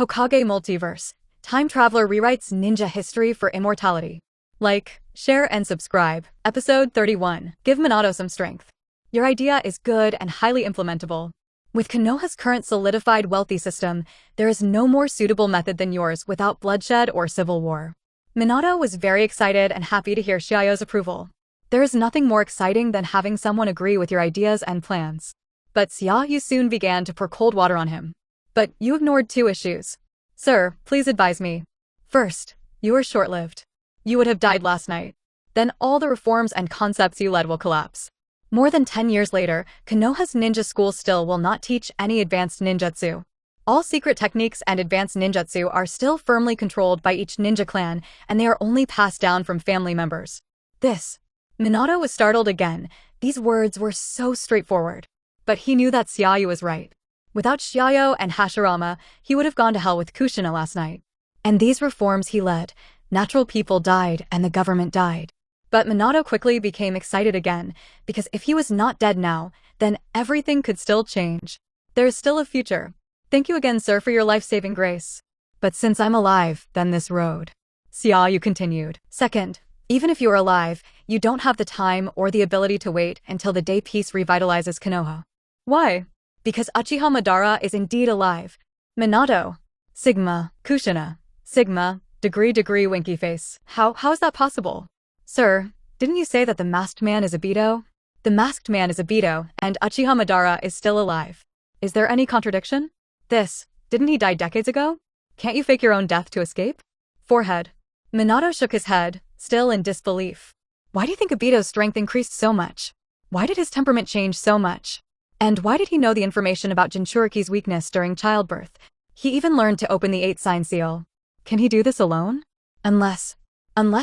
Hokage Multiverse. Time Traveler rewrites ninja history for immortality. Like, share and subscribe. Episode 31. Give Minato some strength. Your idea is good and highly implementable. With Konoha's current solidified wealthy system, there is no more suitable method than yours without bloodshed or civil war. Minato was very excited and happy to hear Xia You's approval. There is nothing more exciting than having someone agree with your ideas and plans. But Xia You soon began to pour cold water on him. But you ignored two issues. Sir, please advise me. First, you are short-lived. You would have died last night. Then all the reforms and concepts you led will collapse. More than 10 years later, Konoha's ninja school still will not teach any advanced ninjutsu. All secret techniques and advanced ninjutsu are still firmly controlled by each ninja clan, and they are only passed down from family members. Minato was startled again. These words were so straightforward. But he knew that Xia You was right. Without Xia You and Hashirama, he would have gone to hell with Kushina last night. And these reforms he led, natural people died and the government died. But Minato quickly became excited again, because if he was not dead now, then everything could still change. There is still a future. Thank you again, sir, for your life-saving grace. But since I'm alive, then this road. Xia You continued. Second, even if you are alive, you don't have the time or the ability to wait until the day peace revitalizes Konoha. Why? Because Uchiha Madara is indeed alive. Minato. Sigma, Kushina. Sigma, degree winky face. How is that possible? Sir, didn't you say that the masked man is Obito? The masked man is Obito, and Uchiha Madara is still alive. Is there any contradiction? Didn't he die decades ago? Can't you fake your own death to escape? Forehead. Minato shook his head, still in disbelief. Why do you think Obito's strength increased so much? Why did his temperament change so much? And why did he know the information about Jinchuriki's weakness during childbirth? He even learned to open the 8-sign seal. Can he do this alone? Unless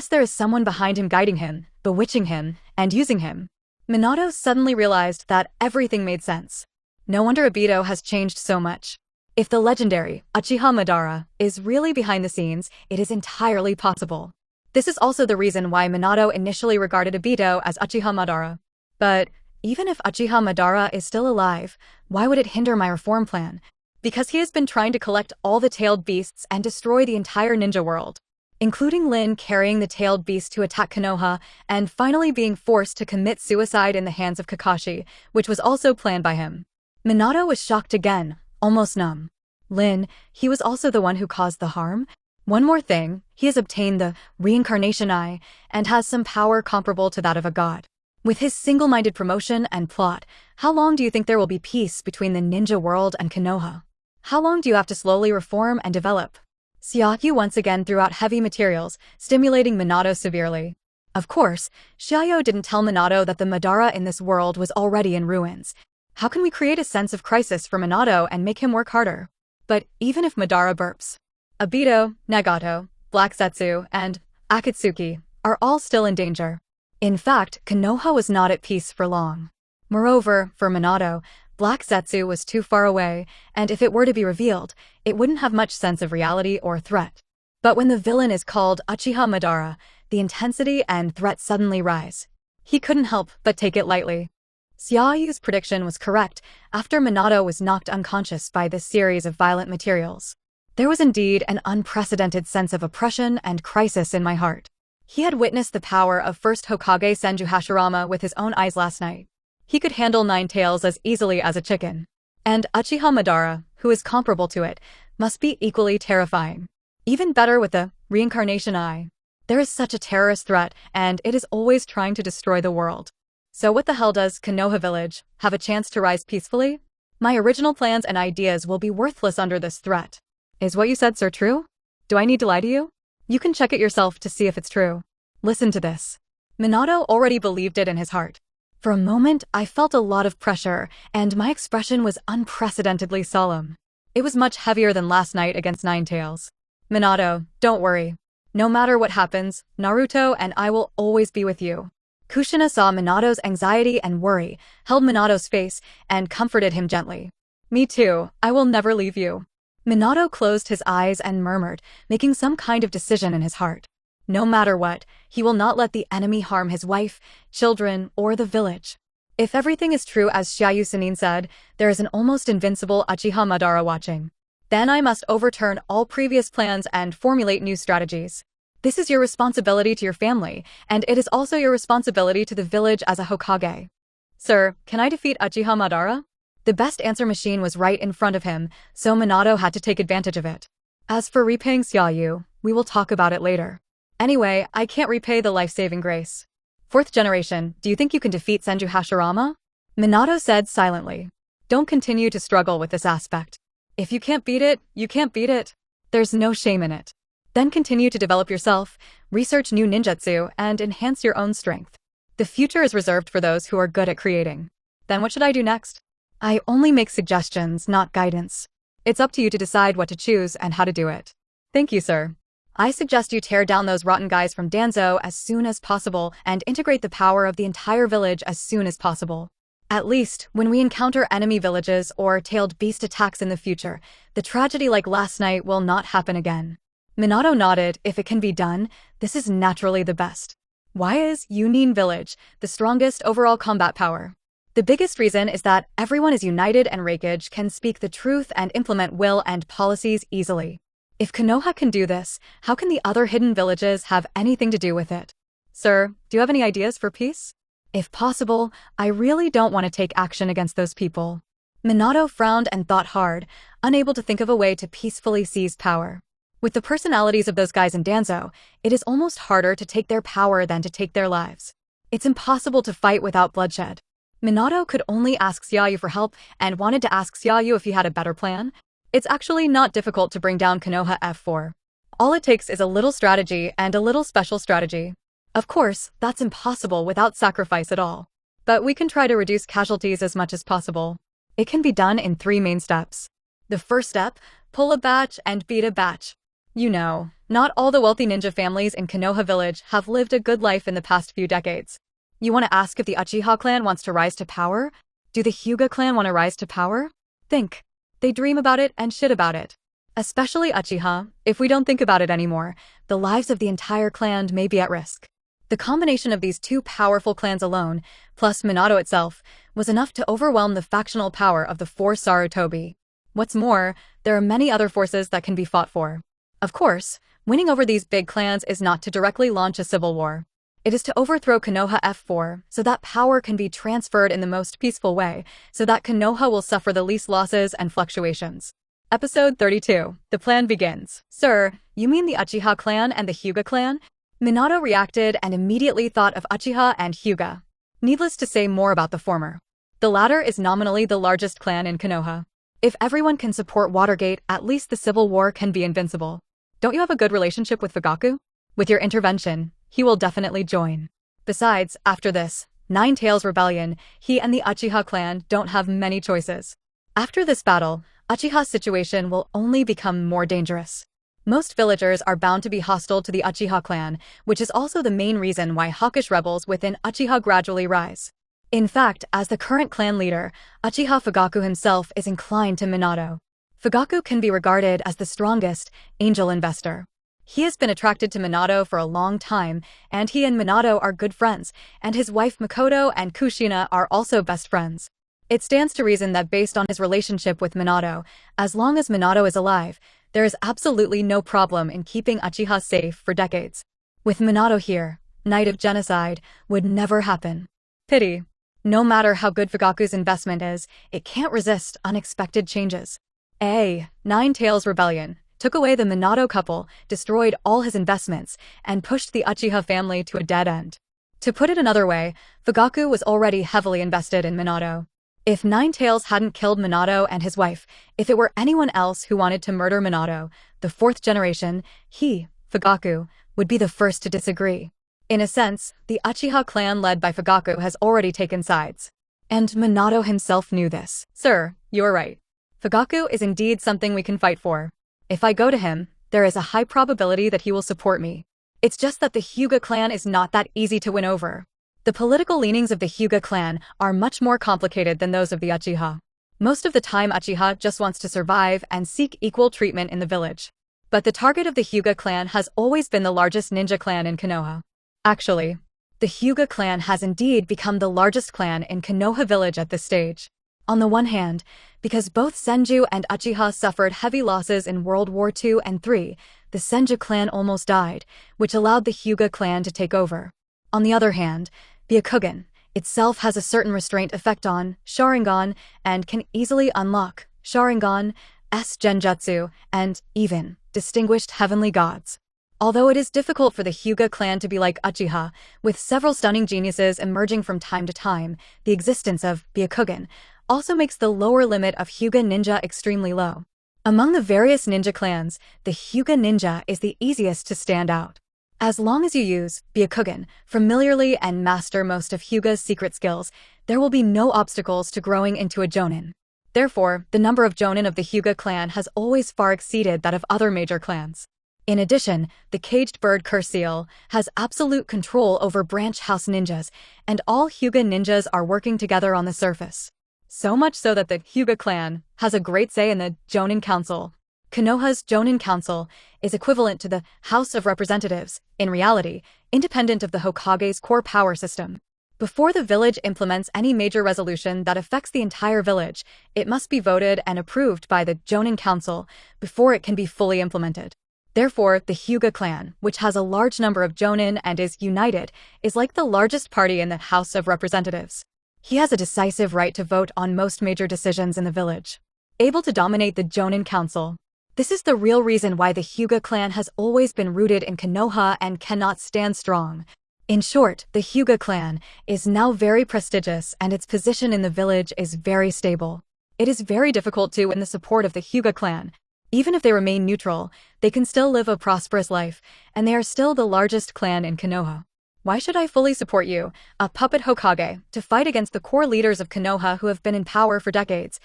there is someone behind him guiding him, bewitching him, and using him. Minato suddenly realized that everything made sense. No wonder Obito has changed so much. If the legendary Uchiha Madara is really behind the scenes, it is entirely possible. This is also the reason why Minato initially regarded Obito as Uchiha Madara. But even if Uchiha Madara is still alive, why would it hinder my reform plan? Because he has been trying to collect all the tailed beasts and destroy the entire ninja world, including Lin carrying the tailed beast to attack Konoha and finally being forced to commit suicide in the hands of Kakashi, which was also planned by him. Minato was shocked again, almost numb. Lin, he was also the one who caused the harm? One more thing, he has obtained the reincarnation eye and has some power comparable to that of a god. With his single-minded promotion and plot, how long do you think there will be peace between the ninja world and Konoha? How long do you have to slowly reform and develop? Xia You once again threw out heavy materials, stimulating Minato severely. Of course, Xia You didn't tell Minato that the Madara in this world was already in ruins. How can we create a sense of crisis for Minato and make him work harder? But even if Madara burps, Obito, Nagato, Black Zetsu, and Akatsuki are all still in danger. In fact, Konoha was not at peace for long. Moreover, for Minato, Black Zetsu was too far away, and if it were to be revealed, it wouldn't have much sense of reality or threat. But when the villain is called Uchiha Madara, the intensity and threat suddenly rise. He couldn't help but take it lightly. Xia Yu's prediction was correct after Minato was knocked unconscious by this series of violent materials. There was indeed an unprecedented sense of oppression and crisis in my heart. He had witnessed the power of first Hokage Senju Hashirama with his own eyes last night. He could handle 9 tails as easily as a chicken. And Uchiha Madara, who is comparable to it, must be equally terrifying. Even better with the reincarnation eye. There is such a terrorist threat, and it is always trying to destroy the world. So what the hell does Konoha Village have a chance to rise peacefully? My original plans and ideas will be worthless under this threat. Is what you said, sir, true? Do I need to lie to you? You can check it yourself to see if it's true. Listen to this. Minato already believed it in his heart. For a moment, I felt a lot of pressure, and my expression was unprecedentedly solemn. It was much heavier than last night against 9 tails. Minato, don't worry. No matter what happens, Naruto and I will always be with you. Kushina saw Minato's anxiety and worry, held Minato's face, and comforted him gently. Me too, I will never leave you. Minato closed his eyes and murmured, making some kind of decision in his heart. No matter what, he will not let the enemy harm his wife, children, or the village. If everything is true as Xia You said, there is an almost invincible Uchiha Madara watching. Then I must overturn all previous plans and formulate new strategies. This is your responsibility to your family, and it is also your responsibility to the village as a Hokage. Sir, can I defeat Uchiha Madara? The best answer machine was right in front of him, so Minato had to take advantage of it. As for repaying Xia You, we will talk about it later. Anyway, I can't repay the life-saving grace. Fourth generation, do you think you can defeat Senju Hashirama? Minato said silently. Don't continue to struggle with this aspect. If you can't beat it, you can't beat it. There's no shame in it. Then continue to develop yourself, research new ninjutsu, and enhance your own strength. The future is reserved for those who are good at creating. Then what should I do next? I only make suggestions, not guidance. It's up to you to decide what to choose and how to do it. Thank you, sir. I suggest you tear down those rotten guys from Danzo as soon as possible and integrate the power of the entire village as soon as possible. At least, when we encounter enemy villages or tailed beast attacks in the future, the tragedy like last night will not happen again. Minato nodded. If it can be done, this is naturally the best. Why is Yunin Village the strongest overall combat power? The biggest reason is that everyone is united and Raikage can speak the truth and implement will and policies easily. If Konoha can do this, how can the other hidden villages have anything to do with it? Sir, do you have any ideas for peace? If possible, I really don't want to take action against those people. Minato frowned and thought hard, unable to think of a way to peacefully seize power. With the personalities of those guys in Danzo, it is almost harder to take their power than to take their lives. It's impossible to fight without bloodshed. Minato could only ask Xia You for help and wanted to ask Xia You if he had a better plan. It's actually not difficult to bring down Konoha F4. All it takes is a little strategy and a little special strategy. Of course, that's impossible without sacrifice at all. But we can try to reduce casualties as much as possible. It can be done in 3 main steps. The first step, pull a batch and beat a batch. You know, not all the wealthy ninja families in Konoha Village have lived a good life in the past few decades. You want to ask if the Uchiha clan wants to rise to power? Do the Hyuga clan want to rise to power? Think. They dream about it and shit about it. Especially Uchiha. If we don't think about it anymore, the lives of the entire clan may be at risk. The combination of these 2 powerful clans alone, plus Minato itself, was enough to overwhelm the factional power of the 4 Sarutobi. What's more, there are many other forces that can be fought for. Of course, winning over these big clans is not to directly launch a civil war. It is to overthrow Konoha F4 so that power can be transferred in the most peaceful way, so that Konoha will suffer the least losses and fluctuations. Episode 32. The plan begins. Sir, you mean the Uchiha clan and the Hyuga clan? Minato reacted and immediately thought of Uchiha and Hyuga. Needless to say more about the former. The latter is nominally the largest clan in Konoha. If everyone can support Watergate, at least the civil war can be invincible. Don't you have a good relationship with Fugaku? With your intervention, he will definitely join. Besides, after this Nine Tails rebellion, he and the Uchiha clan don't have many choices. After this battle, Uchiha's situation will only become more dangerous. Most villagers are bound to be hostile to the Uchiha clan, which is also the main reason why hawkish rebels within Uchiha gradually rise. In fact, as the current clan leader, Uchiha Fugaku himself is inclined to Minato. Fugaku can be regarded as the strongest angel investor. He has been attracted to Minato for a long time, and he and Minato are good friends, and his wife Makoto and Kushina are also best friends. It stands to reason that based on his relationship with Minato, as long as Minato is alive, there is absolutely no problem in keeping Uchiha safe for decades. With Minato here, night of genocide would never happen. Pity. No matter how good Fugaku's investment is, it can't resist unexpected changes. Nine Tails Rebellion took away the Minato couple, destroyed all his investments, and pushed the Uchiha family to a dead end. To put it another way, Fugaku was already heavily invested in Minato. If Nine Tails hadn't killed Minato and his wife, if it were anyone else who wanted to murder Minato, the 4th generation, he, Fugaku, would be the first to disagree. In a sense, the Uchiha clan led by Fugaku has already taken sides. And Minato himself knew this. Sir, you're right. Fugaku is indeed something we can fight for. If I go to him, there is a high probability that he will support me. It's just that the Hyuga clan is not that easy to win over. The political leanings of the Hyuga clan are much more complicated than those of the Uchiha. Most of the time Uchiha just wants to survive and seek equal treatment in the village. But the target of the Hyuga clan has always been the largest ninja clan in Konoha. Actually, the Hyuga clan has indeed become the largest clan in Konoha village at this stage. On the one hand, Because both Senju and Uchiha suffered heavy losses in World War II and III, the Senju clan almost died, which allowed the Hyuga clan to take over. On the other hand, Byakugan itself has a certain restraint effect on Sharingan and can easily unlock Sharingan's genjutsu and even distinguished heavenly gods. Although it is difficult for the Hyuga clan to be like Uchiha, with several stunning geniuses emerging from time to time, the existence of Byakugan also makes the lower limit of Hyuga ninja extremely low. Among the various ninja clans, the Hyuga ninja is the easiest to stand out. As long as you use Byakugan familiarly and master most of Hyuga's secret skills, there will be no obstacles to growing into a Jonin. Therefore, the number of Jonin of the Hyuga clan has always far exceeded that of other major clans. In addition, the Caged Bird Curseal has absolute control over branch house ninjas, and all Hyuga ninjas are working together on the surface. So much so that the Hyuga clan has a great say in the Jonin Council. Konoha's Jonin Council is equivalent to the House of Representatives, in reality, independent of the Hokage's core power system. Before the village implements any major resolution that affects the entire village, it must be voted and approved by the Jonin Council before it can be fully implemented. Therefore, the Hyuga clan, which has a large number of Jonin and is united, is like the largest party in the House of Representatives. He has a decisive right to vote on most major decisions in the village. Able to dominate the Jonin Council. This is the real reason why the Hyuga clan has always been rooted in Konoha and cannot stand strong. In short, the Hyuga clan is now very prestigious and its position in the village is very stable. It is very difficult to win the support of the Hyuga clan. Even if they remain neutral, they can still live a prosperous life, and they are still the largest clan in Konoha. Why should I fully support you, a puppet Hokage, to fight against the core leaders of Konoha who have been in power for decades?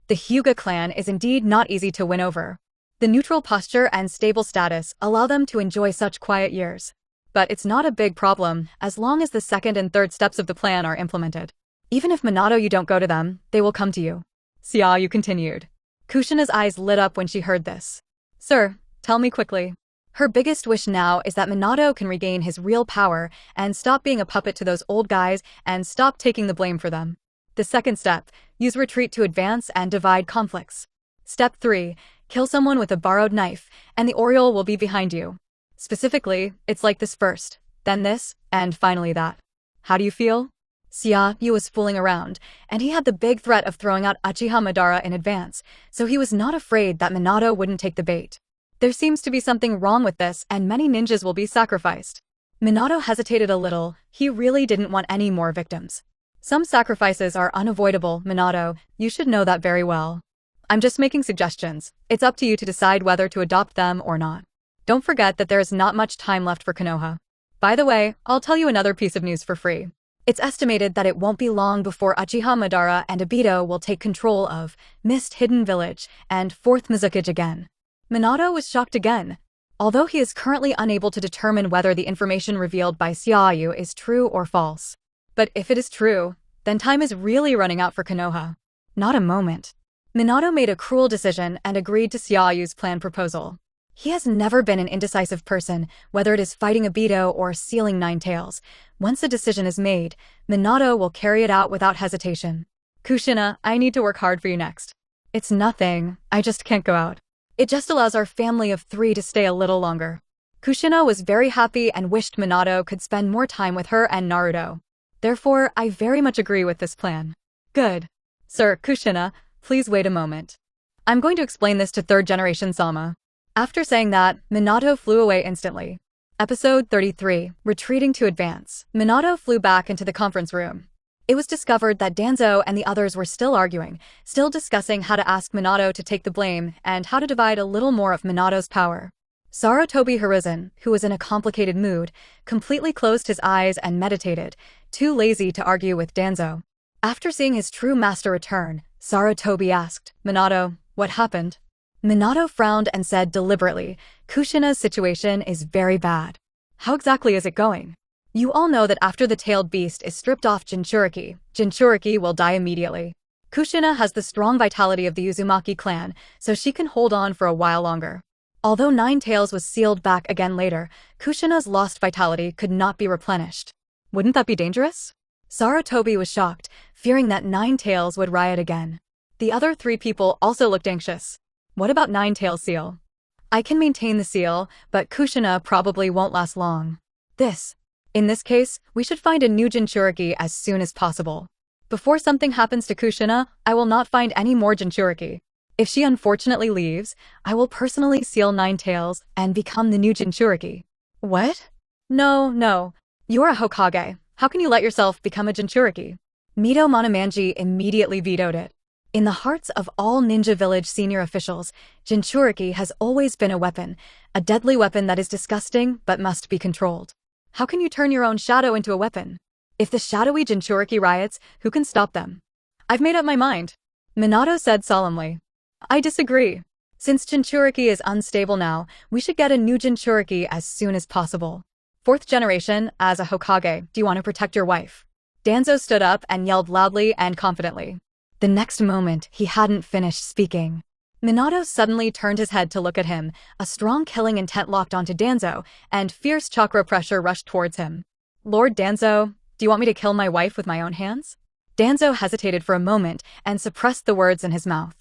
The Hyuga clan is indeed not easy to win over. The neutral posture and stable status allow them to enjoy such quiet years. But it's not a big problem as long as the second and third steps of the plan are implemented. Even if Minato you don't go to them, they will come to you. Xia You continued. Kushina's eyes lit up when she heard this. Sir, tell me quickly. Her biggest wish now is that Minato can regain his real power and stop being a puppet to those old guys and stop taking the blame for them. The second step, use retreat to advance and divide conflicts. Step 3, kill someone with a borrowed knife, and the Oriole will be behind you. Specifically, it's like this first, then this, and finally that. How do you feel? Xia You was fooling around, and he had the big threat of throwing out Uchiha Madara in advance, so he was not afraid that Minato wouldn't take the bait. There seems to be something wrong with this and many ninjas will be sacrificed. Minato hesitated a little, he really didn't want any more victims. Some sacrifices are unavoidable, Minato, you should know that very well. I'm just making suggestions, it's up to you to decide whether to adopt them or not. Don't forget that there is not much time left for Konoha. By the way, I'll tell you another piece of news for free. It's estimated that it won't be long before Uchiha Madara and Obito will take control of Mist Hidden Village and 4th Mizukage again. Minato was shocked again. Although he is currently unable to determine whether the information revealed by Xia You is true or false. But if it is true, then time is really running out for Konoha. Not a moment. Minato made a cruel decision and agreed to Xia Yu's plan proposal. He has never been an indecisive person, whether it is fighting Obito or sealing Nine Tails. Once a decision is made, Minato will carry it out without hesitation. Kushina, I need to work hard for you next. It's nothing, I just can't go out. It just allows our family of 3 to stay a little longer. Kushina was very happy and wished Minato could spend more time with her and Naruto. Therefore, I very much agree with this plan. Good. Sir, Kushina, please wait a moment. I'm going to explain this to 3rd generation Sama. After saying that, Minato flew away instantly. Episode 33, Retreating to Advance. Minato flew back into the conference room. It was discovered that Danzo and the others were still arguing, still discussing how to ask Minato to take the blame and how to divide a little more of Minato's power. Sarutobi Hiruzen, who was in a complicated mood, completely closed his eyes and meditated, too lazy to argue with Danzo. After seeing his true master return, Sarutobi asked, Minato, what happened? Minato frowned and said deliberately, Kushina's situation is very bad. How exactly is it going? You all know that after the tailed beast is stripped off Jinchuriki will die immediately. Kushina has the strong vitality of the Uzumaki clan, so she can hold on for a while longer. Although Nine Tails was sealed back again later, Kushina's lost vitality could not be replenished. Wouldn't that be dangerous? Sarutobi was shocked, fearing that Nine Tails would riot again. The other three people also looked anxious. What about Nine-Tailed Seal? I can maintain the seal, but Kushina probably won't last long. In this case, we should find a new Jinchuriki as soon as possible. Before something happens to Kushina, I will not find any more Jinchuriki. If she unfortunately leaves, I will personally seal Nine Tails and become the new Jinchuriki. What? No. You're a Hokage. How can you let yourself become a Jinchuriki? Mito Monomanji immediately vetoed it. In the hearts of all Ninja Village senior officials, Jinchuriki has always been a weapon, a deadly weapon that is disgusting but must be controlled. How can you turn your own shadow into a weapon? If the shadowy Jinchuriki riots, who can stop them? I've made up my mind, Minato said solemnly. I disagree. Since Jinchuriki is unstable now, we should get a new Jinchuriki as soon as possible. Fourth generation, as a Hokage, do you want to protect your wife? Danzo stood up and yelled loudly and confidently. The next moment, he hadn't finished speaking. Minato suddenly turned his head to look at him, a strong killing intent locked onto Danzo, and fierce chakra pressure rushed towards him. Lord Danzo, do you want me to kill my wife with my own hands? Danzo hesitated for a moment and suppressed the words in his mouth.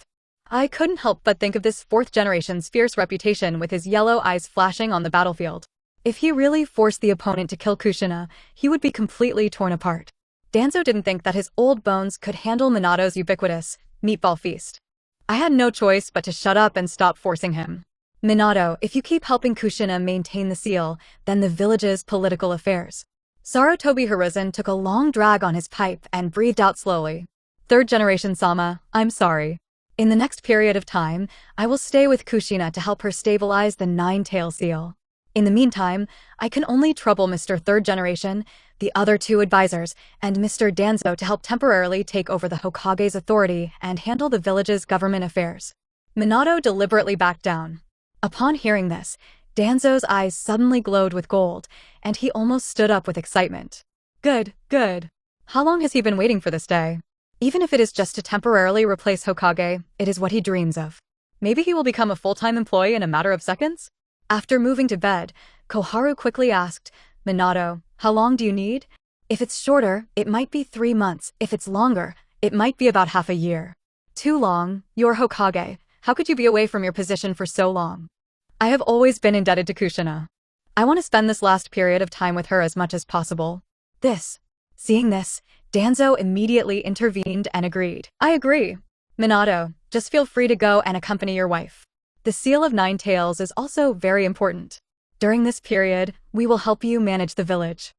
I couldn't help but think of this fourth generation's fierce reputation with his yellow eyes flashing on the battlefield. If he really forced the opponent to kill Kushina, he would be completely torn apart. Danzo didn't think that his old bones could handle Minato's ubiquitous meatball feast. I had no choice but to shut up and stop forcing him. Minato, if you keep helping Kushina maintain the seal, then the village's political affairs. Sarutobi Hiruzen took a long drag on his pipe and breathed out slowly. Third generation Sama, I'm sorry. In the next period of time, I will stay with Kushina to help her stabilize the Nine-Tailed Seal. In the meantime, I can only trouble Mr. Third Generation, the other two advisors, and Mr. Danzo to help temporarily take over the Hokage's authority and handle the village's government affairs. Minato deliberately backed down. Upon hearing this, Danzo's eyes suddenly glowed with gold, and he almost stood up with excitement. Good. How long has he been waiting for this day? Even if it is just to temporarily replace Hokage, it is what he dreams of. Maybe he will become a full-time employee in a matter of seconds? After moving to bed, Koharu quickly asked, Minato, how long do you need? If it's shorter, it might be 3 months. If it's longer, it might be about half a year. Too long. You're Hokage. How could you be away from your position for so long? I have always been indebted to Kushina. I want to spend this last period of time with her as much as possible. Seeing this, Danzo immediately intervened and agreed. I agree. Minato, just feel free to go and accompany your wife. The Seal of Nine Tails is also very important. During this period, we will help you manage the village.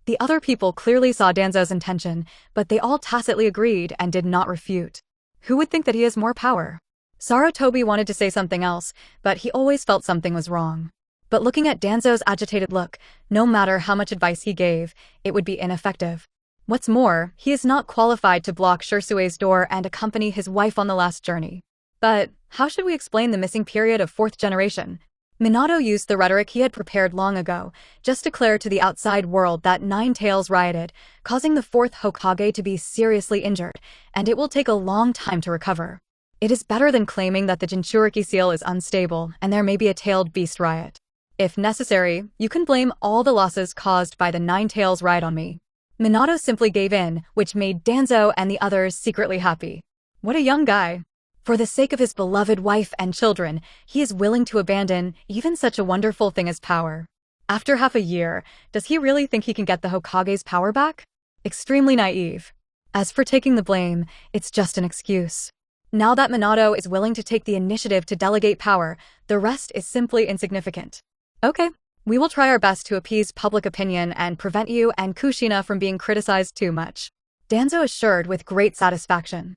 The other people clearly saw Danzo's intention, but they all tacitly agreed and did not refute. Who would think that he has more power? Sarutobi wanted to say something else, but he always felt something was wrong. But looking at Danzo's agitated look, no matter how much advice he gave, it would be ineffective. What's more, he is not qualified to block Shirsue's door and accompany his wife on the last journey. But how should we explain the missing period of fourth generation? Minato used the rhetoric he had prepared long ago, just declared to the outside world that Nine Tails rioted, causing the fourth Hokage to be seriously injured, and it will take a long time to recover. It is better than claiming that the Jinchuriki seal is unstable and there may be a tailed beast riot. If necessary, you can blame all the losses caused by the Nine Tails riot on me. Minato simply gave in, which made Danzo and the others secretly happy. What a young guy. For the sake of his beloved wife and children, he is willing to abandon even such a wonderful thing as power. After half a year, does he really think he can get the Hokage's power back? Extremely naive. As for taking the blame, it's just an excuse. Now that Minato is willing to take the initiative to delegate power, the rest is simply insignificant. Okay, we will try our best to appease public opinion and prevent you and Kushina from being criticized too much. Danzo assured with great satisfaction.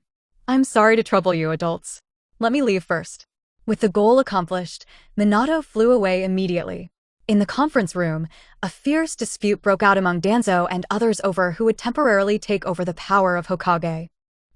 I'm sorry to trouble you, adults. Let me leave first. With the goal accomplished, Minato flew away immediately. In the conference room, a fierce dispute broke out among Danzo and others over who would temporarily take over the power of Hokage.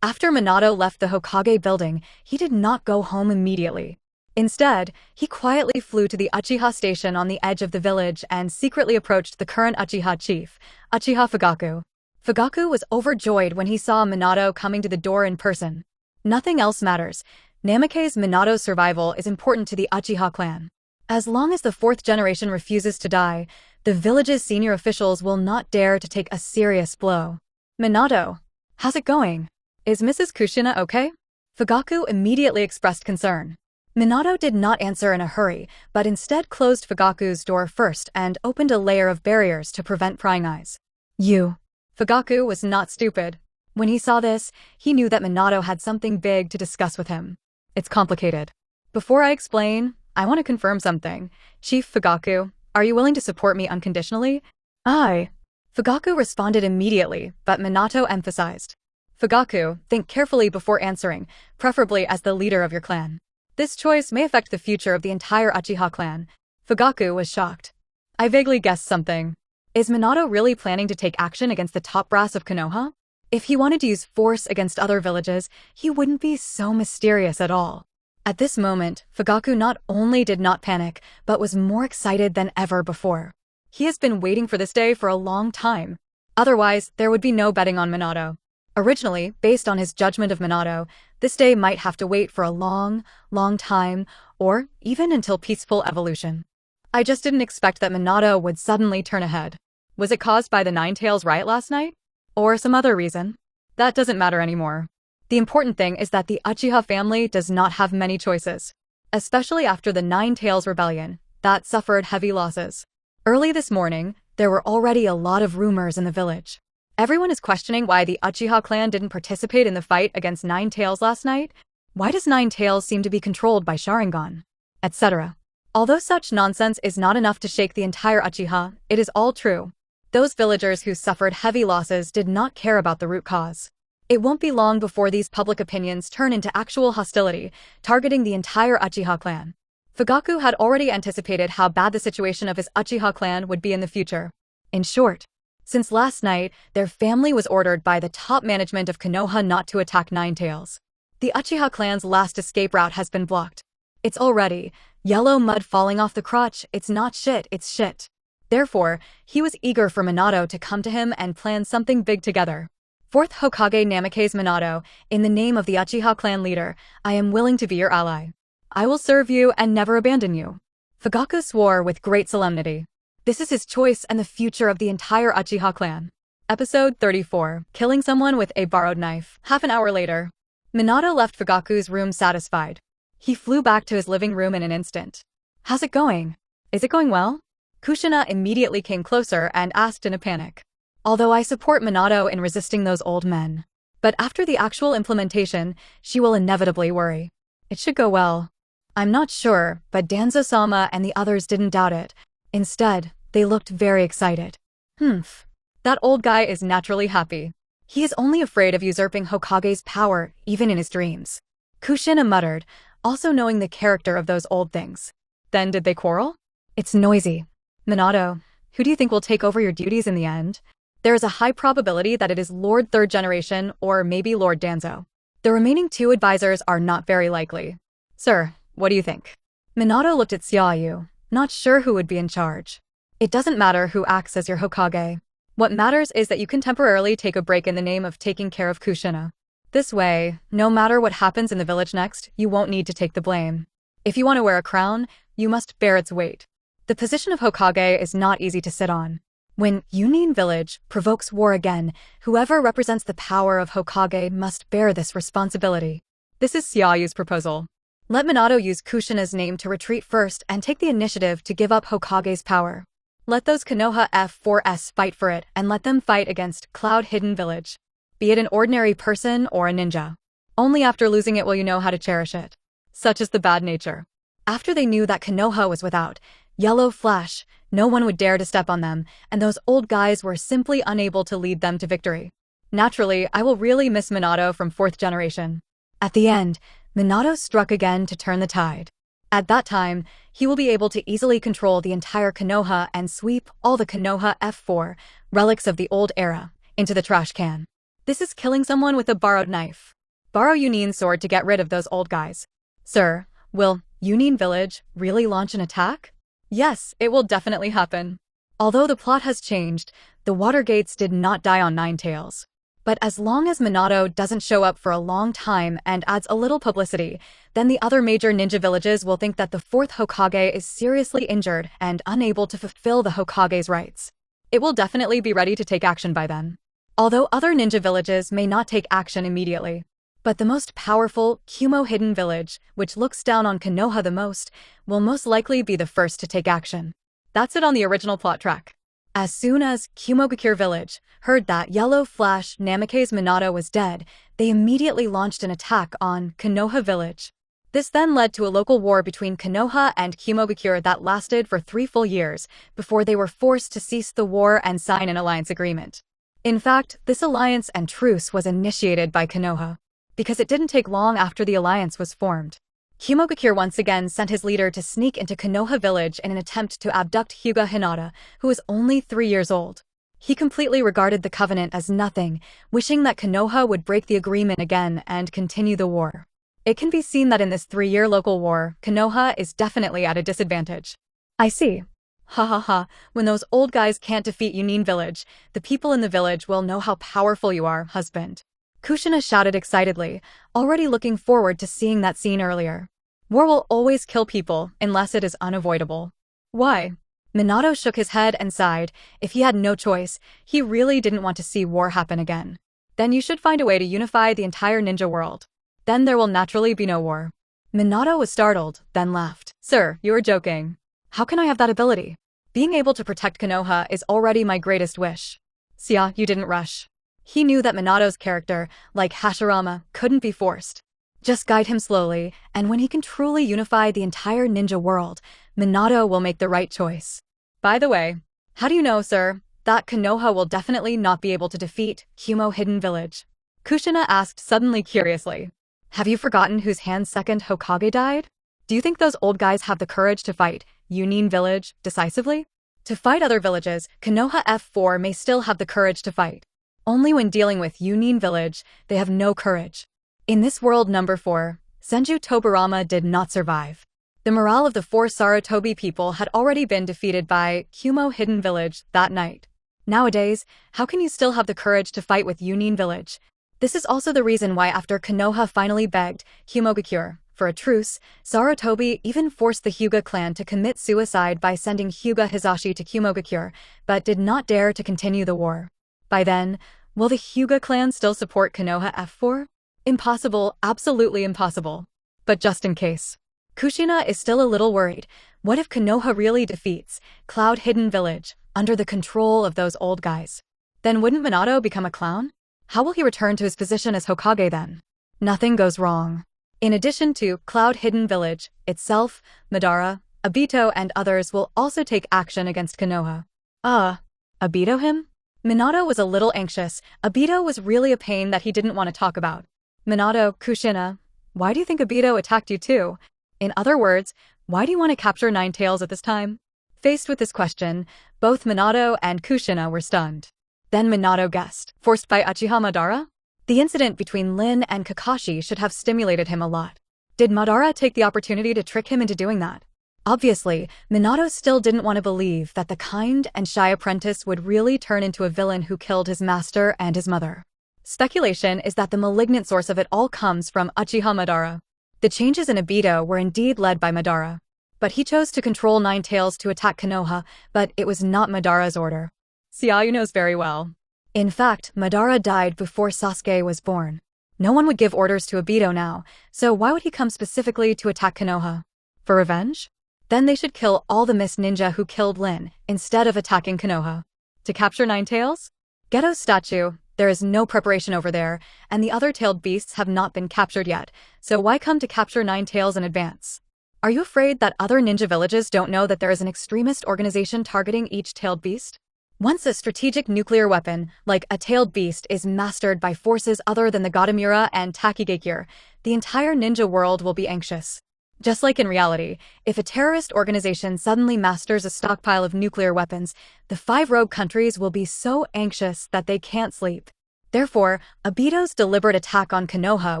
After Minato left the Hokage building, he did not go home immediately. Instead, he quietly flew to the Uchiha station on the edge of the village and secretly approached the current Uchiha chief, Uchiha Fugaku. Fugaku was overjoyed when he saw Minato coming to the door in person. Nothing else matters. Namake's Minato's survival is important to the Uchiha clan. As long as the fourth generation refuses to die, the village's senior officials will not dare to take a serious blow. Minato, how's it going? Is Mrs. Kushina okay? Fugaku immediately expressed concern. Minato did not answer in a hurry, but instead closed Fugaku's door first and opened a layer of barriers to prevent prying eyes. You. Fugaku was not stupid. When he saw this, he knew that Minato had something big to discuss with him. It's complicated. Before I explain, I want to confirm something. Chief Fugaku, are you willing to support me unconditionally? Aye. Fugaku responded immediately, but Minato emphasized. Fugaku, think carefully before answering, preferably as the leader of your clan. This choice may affect the future of the entire Uchiha clan. Fugaku was shocked. I vaguely guessed something. Is Minato really planning to take action against the top brass of Konoha? If he wanted to use force against other villages, he wouldn't be so mysterious at all. At this moment, Fugaku not only did not panic, but was more excited than ever before. He has been waiting for this day for a long time. Otherwise, there would be no betting on Minato. Originally, based on his judgment of Minato, this day might have to wait for a long, long time, or even until peaceful evolution. I just didn't expect that Minato would suddenly turn ahead. Was it caused by the Nine-Tails riot last night? Or some other reason? That doesn't matter anymore. The important thing is that the Uchiha family does not have many choices. Especially after the Nine-Tails rebellion, that suffered heavy losses. Early this morning, there were already a lot of rumors in the village. Everyone is questioning why the Uchiha clan didn't participate in the fight against Nine-Tails last night. Why does Nine-Tails seem to be controlled by Sharingan? Etc. Although such nonsense is not enough to shake the entire Uchiha, it is all true. Those villagers who suffered heavy losses did not care about the root cause. It won't be long before these public opinions turn into actual hostility, targeting the entire Uchiha clan. Fugaku had already anticipated how bad the situation of his Uchiha clan would be in the future. In short, since last night, their family was ordered by the top management of Konoha not to attack Nine-Tails. The Uchiha clan's last escape route has been blocked. It's already yellow mud falling off the crotch. It's not shit, it's shit. Therefore, he was eager for Minato to come to him and plan something big together. Fourth Hokage Namake's Minato, in the name of the Uchiha clan leader, I am willing to be your ally. I will serve you and never abandon you. Fugaku swore with great solemnity. This is his choice and the future of the entire Uchiha clan. Episode 34, Killing Someone with a Borrowed Knife. Half an hour later, Minato left Fugaku's room satisfied. He flew back to his living room in an instant. How's it going? Is it going well? Kushina immediately came closer and asked in a panic. Although I support Minato in resisting those old men. But after the actual implementation, she will inevitably worry. It should go well. I'm not sure, but Danzo-sama and the others didn't doubt it. Instead, they looked very excited. That old guy is naturally happy. He is only afraid of usurping Hokage's power, even in his dreams. Kushina muttered, also knowing the character of those old things. Then did they quarrel? It's noisy. Minato, who do you think will take over your duties in the end? There is a high probability that it is Lord Third Generation or maybe Lord Danzo. The remaining two advisors are not very likely. Sir, what do you think? Minato looked at Xia You, not sure who would be in charge. It doesn't matter who acts as your Hokage. What matters is that you can temporarily take a break in the name of taking care of Kushina. This way, no matter what happens in the village next, you won't need to take the blame. If you want to wear a crown, you must bear its weight. The position of Hokage is not easy to sit on. When Union Village provokes war again, whoever represents the power of Hokage must bear this responsibility. This is Xia Yu's proposal. Let Minato use Kushina's name to retreat first and take the initiative to give up Hokage's power. Let those Konoha F4S fight for it and let them fight against Cloud Hidden Village. Be it an ordinary person or a ninja. Only after losing it will you know how to cherish it. Such is the bad nature. After they knew that Konoha was without Yellow Flash, no one would dare to step on them, and those old guys were simply unable to lead them to victory. Naturally, I will really miss Minato from Fourth Generation. At the end, Minato struck again to turn the tide. At that time, he will be able to easily control the entire Konoha and sweep all the Konoha F4, relics of the old era, into the trash can. This is killing someone with a borrowed knife. Borrow Yunin's sword to get rid of those old guys. Sir, will Union Village really launch an attack? Yes, it will definitely happen. Although the plot has changed, the Water Gates did not die on Nine-Tails. But as long as Minato doesn't show up for a long time and adds a little publicity, then the other major ninja villages will think that the fourth Hokage is seriously injured and unable to fulfill the Hokage's rights. It will definitely be ready to take action by then. Although other ninja villages may not take action immediately. But the most powerful, Kumo hidden village, which looks down on Konoha the most, will most likely be the first to take action. That's it on the original plot track. As soon as Kumogakure village heard that Yellow Flash Namake's Minato was dead, they immediately launched an attack on Konoha village. This then led to a local war between Konoha and Kumogakure that lasted for 3 full years, before they were forced to cease the war and sign an alliance agreement. In fact, this alliance and truce was initiated by Konoha, because it didn't take long after the alliance was formed. Kumogakure once again sent his leader to sneak into Konoha village in an attempt to abduct Hyuga Hinata, who was only 3 years old. He completely regarded the covenant as nothing, wishing that Konoha would break the agreement again and continue the war. It can be seen that in this 3-year local war, Konoha is definitely at a disadvantage. I see. Ha ha ha, when those old guys can't defeat Yunin village, the people in the village will know how powerful you are, husband. Kushina shouted excitedly, already looking forward to seeing that scene earlier. War will always kill people, unless it is unavoidable. Why? Minato shook his head and sighed. If he had no choice, he really didn't want to see war happen again. Then you should find a way to unify the entire ninja world. Then there will naturally be no war. Minato was startled, then laughed. Sir, you are joking. How can I have that ability? Being able to protect Konoha is already my greatest wish. Xia, you didn't rush. He knew that Minato's character, like Hashirama, couldn't be forced. Just guide him slowly, and when he can truly unify the entire ninja world, Minato will make the right choice. By the way, how do you know, sir, that Konoha will definitely not be able to defeat Kumo Hidden Village? Kushina asked suddenly curiously. Have you forgotten whose hand's second Hokage died? Do you think those old guys have the courage to fight Yunin village decisively? To fight other villages, Konoha F4 may still have the courage to fight. Only when dealing with Yunin village, they have no courage. In this world number 4, Senju Tobarama did not survive. The morale of the 4 Sarutobi people had already been defeated by Kumo Hidden Village that night. Nowadays, how can you still have the courage to fight with Yunin village? This is also the reason why after Konoha finally begged Kumogakure for a truce, Sarutobi even forced the Hyuga clan to commit suicide by sending Hyuga Hizashi to Kumogakure, but did not dare to continue the war. By then, will the Hyuga clan still support Konoha F4? Impossible, absolutely impossible. But just in case. Kushina is still a little worried. What if Konoha really defeats Cloud Hidden Village under the control of those old guys? Then wouldn't Minato become a clown? How will he return to his position as Hokage then? Nothing goes wrong. In addition to Cloud Hidden Village itself, Madara, Obito and others will also take action against Konoha. Obito him? Minato was a little anxious. Obito was really a pain that he didn't want to talk about. Minato, Kushina, why do you think Obito attacked you too? In other words, why do you want to capture Nine Tails at this time? Faced with this question, both Minato and Kushina were stunned. Then Minato guessed, forced by Uchiha Madara? The incident between Lin and Kakashi should have stimulated him a lot. Did Madara take the opportunity to trick him into doing that? Obviously, Minato still didn't want to believe that the kind and shy apprentice would really turn into a villain who killed his master and his mother. Speculation is that the malignant source of it all comes from Uchiha Madara. The changes in Obito were indeed led by Madara. But he chose to control Nine Tails to attack Konoha, but it was not Madara's order. Xia You knows very well. In fact, Madara died before Sasuke was born. No one would give orders to Obito now, so why would he come specifically to attack Konoha? For revenge? Then they should kill all the Mist Ninja who killed Lin, instead of attacking Konoha. To capture Nine Tails? Geto's statue, there is no preparation over there, and the other tailed beasts have not been captured yet, so why come to capture Nine Tails in advance? Are you afraid that other ninja villages don't know that there is an extremist organization targeting each tailed beast? Once a strategic nuclear weapon, like a tailed beast, is mastered by forces other than the Godamura and Takigakure, the entire ninja world will be anxious. Just like in reality, if a terrorist organization suddenly masters a stockpile of nuclear weapons, the 5 rogue countries will be so anxious that they can't sleep. Therefore, Obito's deliberate attack on Konoha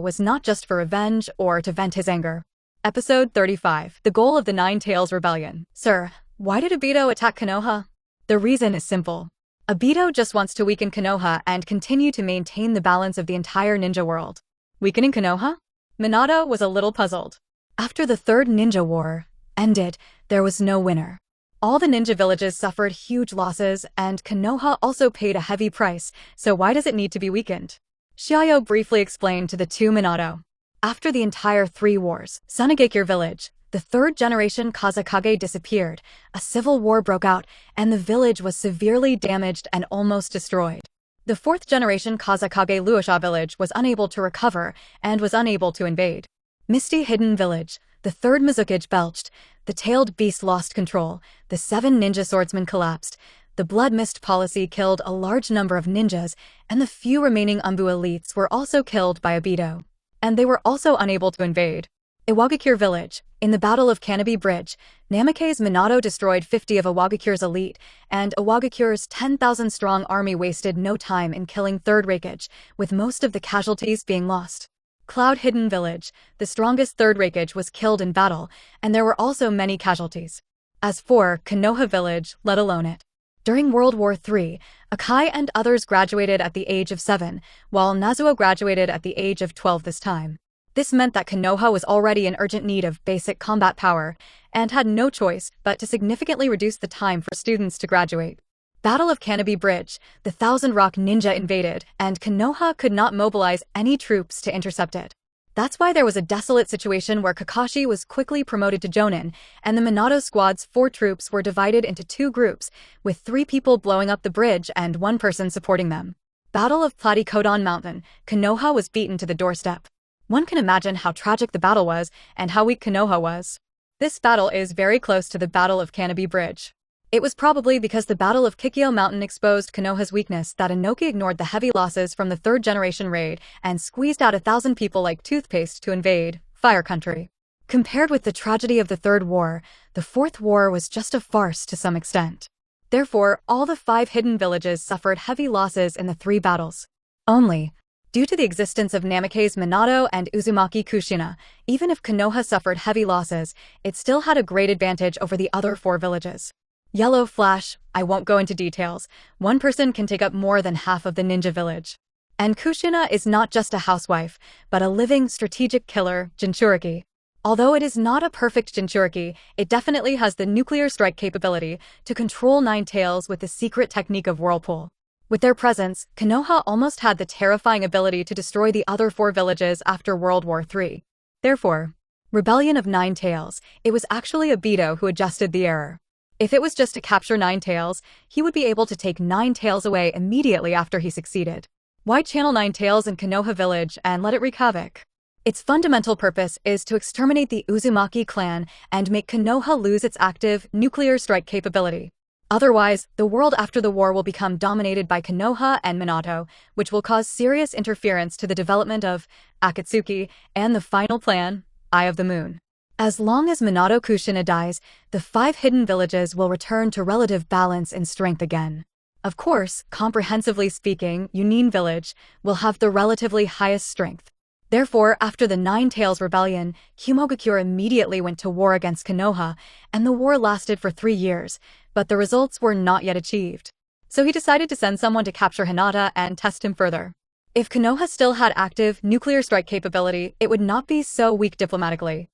was not just for revenge or to vent his anger. Episode 35. The goal of the Nine Tails Rebellion. Sir, why did Obito attack Konoha? The reason is simple. Obito just wants to weaken Konoha and continue to maintain the balance of the entire ninja world. Weakening Konoha? Minato was a little puzzled. After the Third Ninja War ended, there was no winner. All the ninja villages suffered huge losses, and Konoha also paid a heavy price, so why does it need to be weakened? Xia You briefly explained to the two Minato. After the entire 3 wars, Sunagakure village, the 3rd generation Kazekage disappeared, a civil war broke out, and the village was severely damaged and almost destroyed. The 4th generation Kazekage Luosha village was unable to recover and was unable to invade. Misty Hidden Village, the 3rd Mizukage belched, the tailed beast lost control, the 7 ninja swordsmen collapsed, the blood mist policy killed a large number of ninjas, and the few remaining Umbu elites were also killed by Obito. And they were also unable to invade. Iwagakure village, in the Battle of Canopy Bridge, Namake's Minato destroyed 50 of Iwagakure's elite, and Iwagakure's 10,000-strong army wasted no time in killing 3rd Raikage, with most of the casualties being lost. Cloud Hidden Village, the strongest 3rd Raikage was killed in battle, and there were also many casualties. As for Konoha village, let alone it. During World War III, Akai and others graduated at the age of 7, while Nazuo graduated at the age of 12 this time. This meant that Konoha was already in urgent need of basic combat power, and had no choice but to significantly reduce the time for students to graduate. Battle of Canopy Bridge, the Thousand Rock Ninja invaded, and Konoha could not mobilize any troops to intercept it. That's why there was a desolate situation where Kakashi was quickly promoted to Jonin, and the Minato squad's 4 troops were divided into 2 groups, with 3 people blowing up the bridge and 1 person supporting them. Battle of Platikodon Mountain, Konoha was beaten to the doorstep. One can imagine how tragic the battle was, and how weak Konoha was. This battle is very close to the Battle of Canopy Bridge. It was probably because the Battle of Kikyo Mountain exposed Konoha's weakness that Inoki ignored the heavy losses from the 3rd generation raid and squeezed out 1,000 people like toothpaste to invade Fire Country. Compared with the tragedy of the 3rd war, the 4th war was just a farce to some extent. Therefore, all the 5 hidden villages suffered heavy losses in the 3 battles. Only, due to the existence of Namake's Minato and Uzumaki Kushina, even if Konoha suffered heavy losses, it still had a great advantage over the other 4 villages. Yellow Flash, I won't go into details, 1 person can take up more than half of the ninja village. And Kushina is not just a housewife, but a living strategic killer, Jinchuriki. Although it is not a perfect Jinchuriki, it definitely has the nuclear strike capability to control 9 tails with the secret technique of Whirlpool. With their presence, Konoha almost had the terrifying ability to destroy the other 4 villages after World War III. Therefore, Rebellion of 9 Tails, it was actually Obito who adjusted the error. If it was just to capture 9 tails, he would be able to take 9 tails away immediately after he succeeded. Why channel 9 tails in Konoha village and let it wreak havoc? Its fundamental purpose is to exterminate the Uzumaki clan and make Konoha lose its active nuclear strike capability. Otherwise, the world after the war will become dominated by Konoha and Minato, which will cause serious interference to the development of Akatsuki and the final plan, Eye of the Moon. As long as Minato Kushina dies, the 5 hidden villages will return to relative balance and strength again. Of course, comprehensively speaking, Yunin village will have the relatively highest strength. Therefore, after the 9 Tails Rebellion, Himogakure immediately went to war against Konoha, and the war lasted for 3 years, but the results were not yet achieved. So he decided to send someone to capture Hinata and test him further. If Konoha still had active nuclear strike capability, it would not be so weak diplomatically.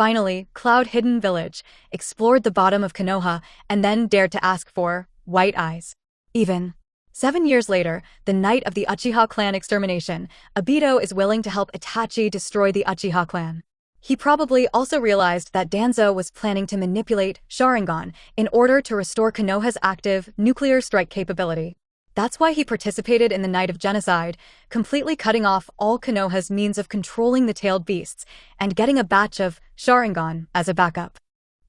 Finally, Cloud Hidden Village explored the bottom of Konoha and then dared to ask for white eyes. Even 7 years later, the night of the Uchiha clan extermination, Obito is willing to help Itachi destroy the Uchiha clan. He probably also realized that Danzo was planning to manipulate Sharingan in order to restore Konoha's active nuclear strike capability. That's why he participated in the Night of Genocide, completely cutting off all Konoha's means of controlling the tailed beasts and getting a batch of Sharingan as a backup.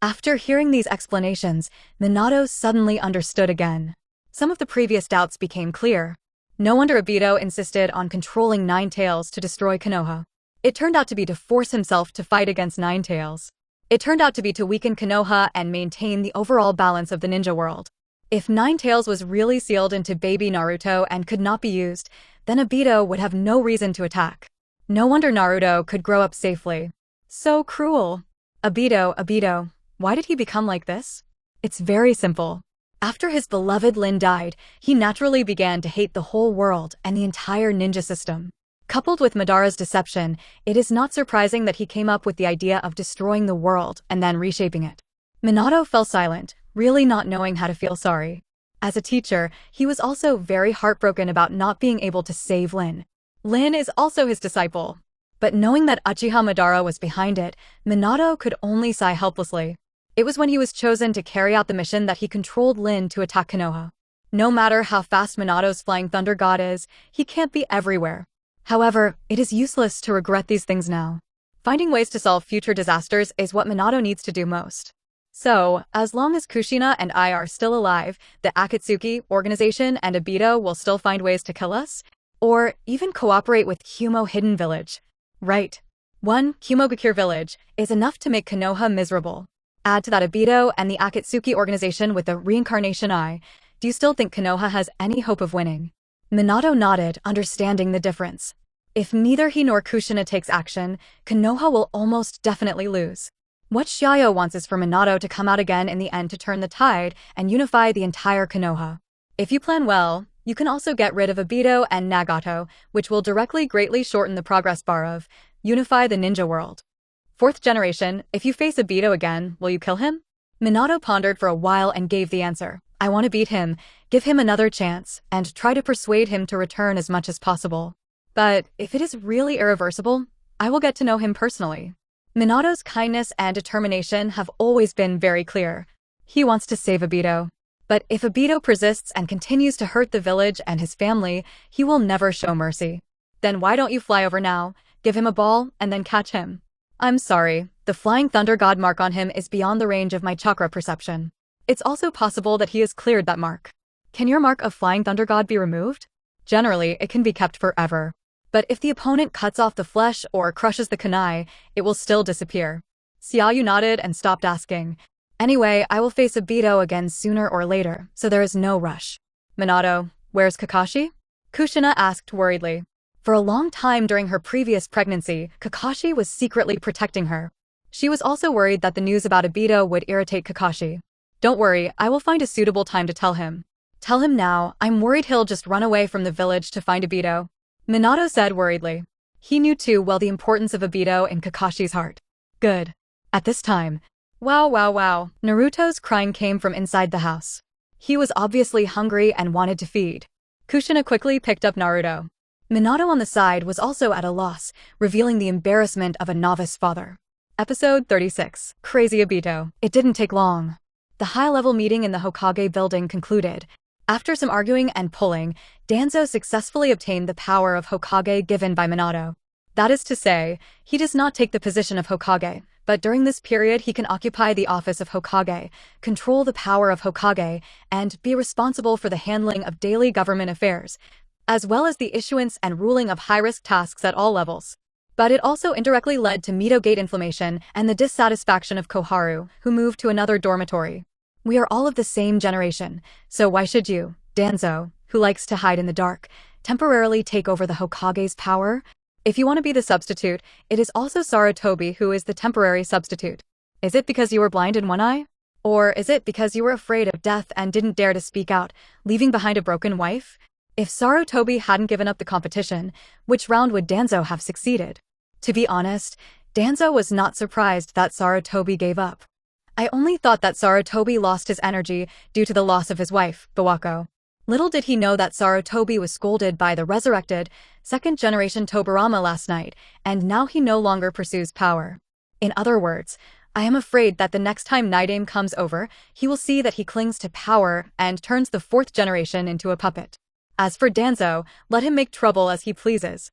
After hearing these explanations, Minato suddenly understood again. Some of the previous doubts became clear. No wonder Obito insisted on controlling 9 Tails to destroy Konoha. It turned out to be to force himself to fight against 9 Tails. It turned out to be to weaken Konoha and maintain the overall balance of the ninja world. If 9 Tails was really sealed into baby Naruto and could not be used, then Obito would have no reason to attack. No wonder Naruto could grow up safely. So cruel. Obito, why did he become like this? It's very simple. After his beloved Lin died, he naturally began to hate the whole world and the entire ninja system. Coupled with Madara's deception, it is not surprising that he came up with the idea of destroying the world and then reshaping it. Minato fell silent, really not knowing how to feel sorry. As a teacher, he was also very heartbroken about not being able to save Lin. Lin is also his disciple. But knowing that Uchiha Madara was behind it, Minato could only sigh helplessly. It was when he was chosen to carry out the mission that he controlled Lin to attack Konoha. No matter how fast Minato's flying thunder god is, he can't be everywhere. However, it is useless to regret these things now. Finding ways to solve future disasters is what Minato needs to do most. So, as long as Kushina and I are still alive, the Akatsuki organization and Obito will still find ways to kill us? Or even cooperate with Kumo Hidden Village. Right. One Kumogakure village is enough to make Konoha miserable. Add to that Obito and the Akatsuki organization with the reincarnation eye. Do you still think Konoha has any hope of winning? Minato nodded, understanding the difference. If neither he nor Kushina takes action, Konoha will almost definitely lose. What Xia You wants is for Minato to come out again in the end to turn the tide and unify the entire Konoha. If you plan well, you can also get rid of Obito and Nagato, which will directly greatly shorten the progress bar of unify the ninja world. Fourth generation, if you face Obito again, will you kill him? Minato pondered for a while and gave the answer. I want to beat him, give him another chance, and try to persuade him to return as much as possible. But if it is really irreversible, I will get to know him personally. Minato's kindness and determination have always been very clear. He wants to save Obito. But if Obito persists and continues to hurt the village and his family, he will never show mercy. Then why don't you fly over now, give him a ball, and then catch him? I'm sorry, the flying thunder god mark on him is beyond the range of my chakra perception. It's also possible that he has cleared that mark. Can your mark of flying thunder god be removed? Generally, it can be kept forever. But if the opponent cuts off the flesh or crushes the kunai, it will still disappear. Xia You nodded and stopped asking. Anyway, I will face Obito again sooner or later, so there is no rush. Minato, where's Kakashi? Kushina asked worriedly. For a long time during her previous pregnancy, Kakashi was secretly protecting her. She was also worried that the news about Obito would irritate Kakashi. Don't worry, I will find a suitable time to tell him. Tell him now, I'm worried he'll just run away from the village to find Obito. Minato said worriedly. He knew too well the importance of Obito in Kakashi's heart. Good. At this time. Wow. Naruto's crying came from inside the house. He was obviously hungry and wanted to feed. Kushina quickly picked up Naruto. Minato on the side was also at a loss, revealing the embarrassment of a novice father. Episode 36. Crazy Obito. It didn't take long. The high-level meeting in the Hokage building concluded. After some arguing and pulling, Danzo successfully obtained the power of Hokage given by Minato. That is to say, he does not take the position of Hokage, but during this period he can occupy the office of Hokage, control the power of Hokage, and be responsible for the handling of daily government affairs, as well as the issuance and ruling of high-risk tasks at all levels. But it also indirectly led to Mito Gate inflammation and the dissatisfaction of Koharu, who moved to another dormitory. We are all of the same generation, so why should you, Danzo, who likes to hide in the dark, temporarily take over the Hokage's power? If you want to be the substitute, it is also Sarutobi who is the temporary substitute. Is it because you were blind in one eye? Or is it because you were afraid of death and didn't dare to speak out, leaving behind a broken wife? If Sarutobi hadn't given up the competition, which round would Danzo have succeeded? To be honest, Danzo was not surprised that Sarutobi gave up. I only thought that Sarutobi lost his energy due to the loss of his wife, Bawako. Little did he know that Sarutobi was scolded by the resurrected, second-generation Tobirama last night, and now he no longer pursues power. In other words, I am afraid that the next time Nidame comes over, he will see that he clings to power and turns the fourth generation into a puppet. As for Danzo, let him make trouble as he pleases.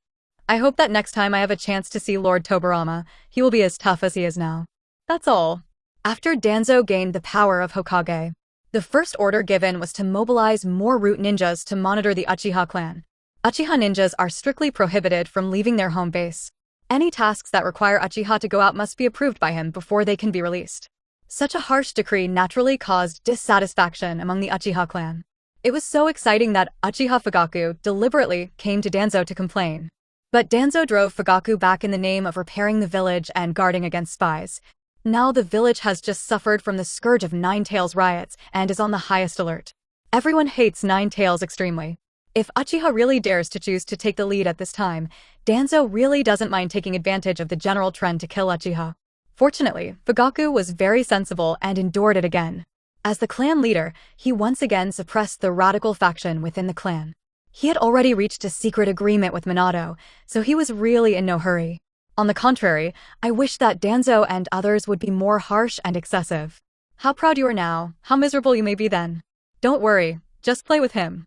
I hope that next time I have a chance to see Lord Tobirama, he will be as tough as he is now. That's all. After Danzo gained the power of Hokage, the first order given was to mobilize more root ninjas to monitor the Uchiha clan. Uchiha ninjas are strictly prohibited from leaving their home base. Any tasks that require Uchiha to go out must be approved by him before they can be released. Such a harsh decree naturally caused dissatisfaction among the Uchiha clan. It was so exciting that Uchiha Fugaku deliberately came to Danzo to complain. But Danzo drove Fugaku back in the name of repairing the village and guarding against spies. Now the village has just suffered from the scourge of Nine Tails riots and is on the highest alert. Everyone hates Nine Tails extremely. If Uchiha really dares to choose to take the lead at this time, Danzo really doesn't mind taking advantage of the general trend to kill Uchiha. Fortunately, Fugaku was very sensible and endured it again. As the clan leader, he once again suppressed the radical faction within the clan. He had already reached a secret agreement with Minato, so he was really in no hurry. On the contrary, I wish that Danzo and others would be more harsh and excessive. How proud you are now, how miserable you may be then. Don't worry, just play with him.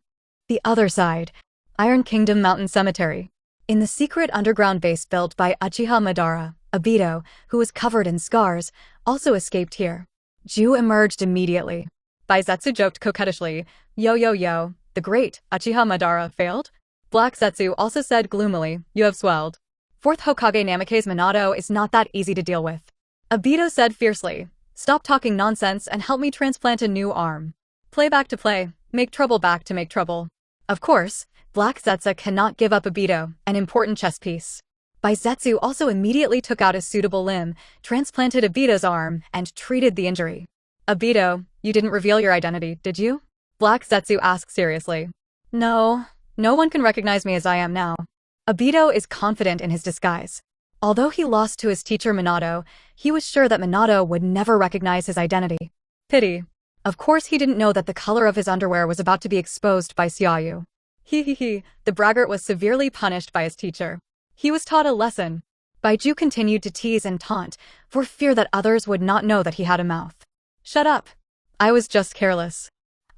The other side. Iron Kingdom Mountain Cemetery. In the secret underground base built by Uchiha Madara, Obito, who was covered in scars, also escaped here. Ju emerged immediately. Baizetsu joked coquettishly, "Yo yo yo, the great Uchiha Madara failed?" Black Zetsu also said gloomily, "You have swelled. Fourth Hokage Namake's Minato is not that easy to deal with." Obito said fiercely, "Stop talking nonsense and help me transplant a new arm. Play back to play, make trouble back to make trouble." Of course, Black Zetsu cannot give up Obito, an important chess piece. Baizetsu also immediately took out a suitable limb, transplanted Obito's arm, and treated the injury. "Obito, you didn't reveal your identity, did you?" Black Zetsu asked seriously. "No, no one can recognize me as I am now." Obito is confident in his disguise. Although he lost to his teacher Minato, he was sure that Minato would never recognize his identity. Pity. Of course he didn't know that the color of his underwear was about to be exposed by Xia You. The braggart was severely punished by his teacher. He was taught a lesson. Baiju continued to tease and taunt, for fear that others would not know that he had a mouth. "Shut up. I was just careless.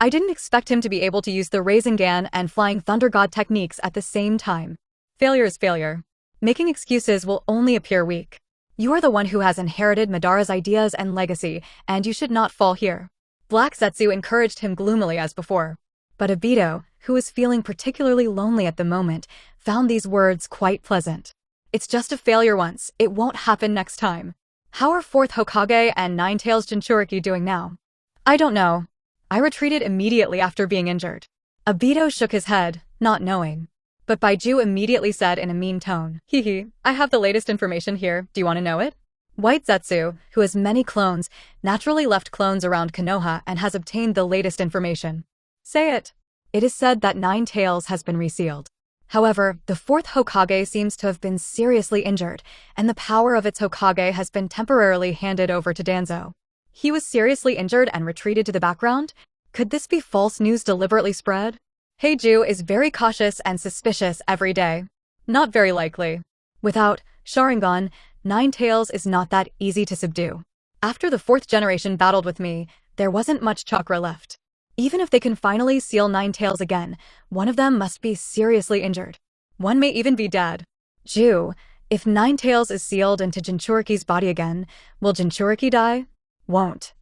I didn't expect him to be able to use the Rasengan and Flying Thunder God techniques at the same time. Failure is failure. Making excuses will only appear weak. You are the one who has inherited Madara's ideas and legacy, and you should not fall here." Black Zetsu encouraged him gloomily as before. But Obito, who was feeling particularly lonely at the moment, found these words quite pleasant. "It's just a failure once, it won't happen next time. How are 4th Hokage and Nine-Tails Jinchuriki doing now?" "I don't know. I retreated immediately after being injured." Obito shook his head, not knowing. But Baiju immediately said in a mean tone, "I have the latest information here, do you want to know it?" White Zetsu, who has many clones, naturally left clones around Konoha and has obtained the latest information. "Say it." "It is said that Nine-Tails has been resealed. However, the 4th Hokage seems to have been seriously injured, and the power of its Hokage has been temporarily handed over to Danzo. He was seriously injured and retreated to the background? Could this be false news deliberately spread? Heiju is very cautious and suspicious every day. Not very likely. Without Sharingan, Nine-Tails is not that easy to subdue. After the 4th generation battled with me, there wasn't much chakra left. Even if they can finally seal Nine-Tails again, one of them must be seriously injured. One may even be dead. Ju, if Nine-Tails is sealed into Jinchuriki's body again, will Jinchuriki die? Won't.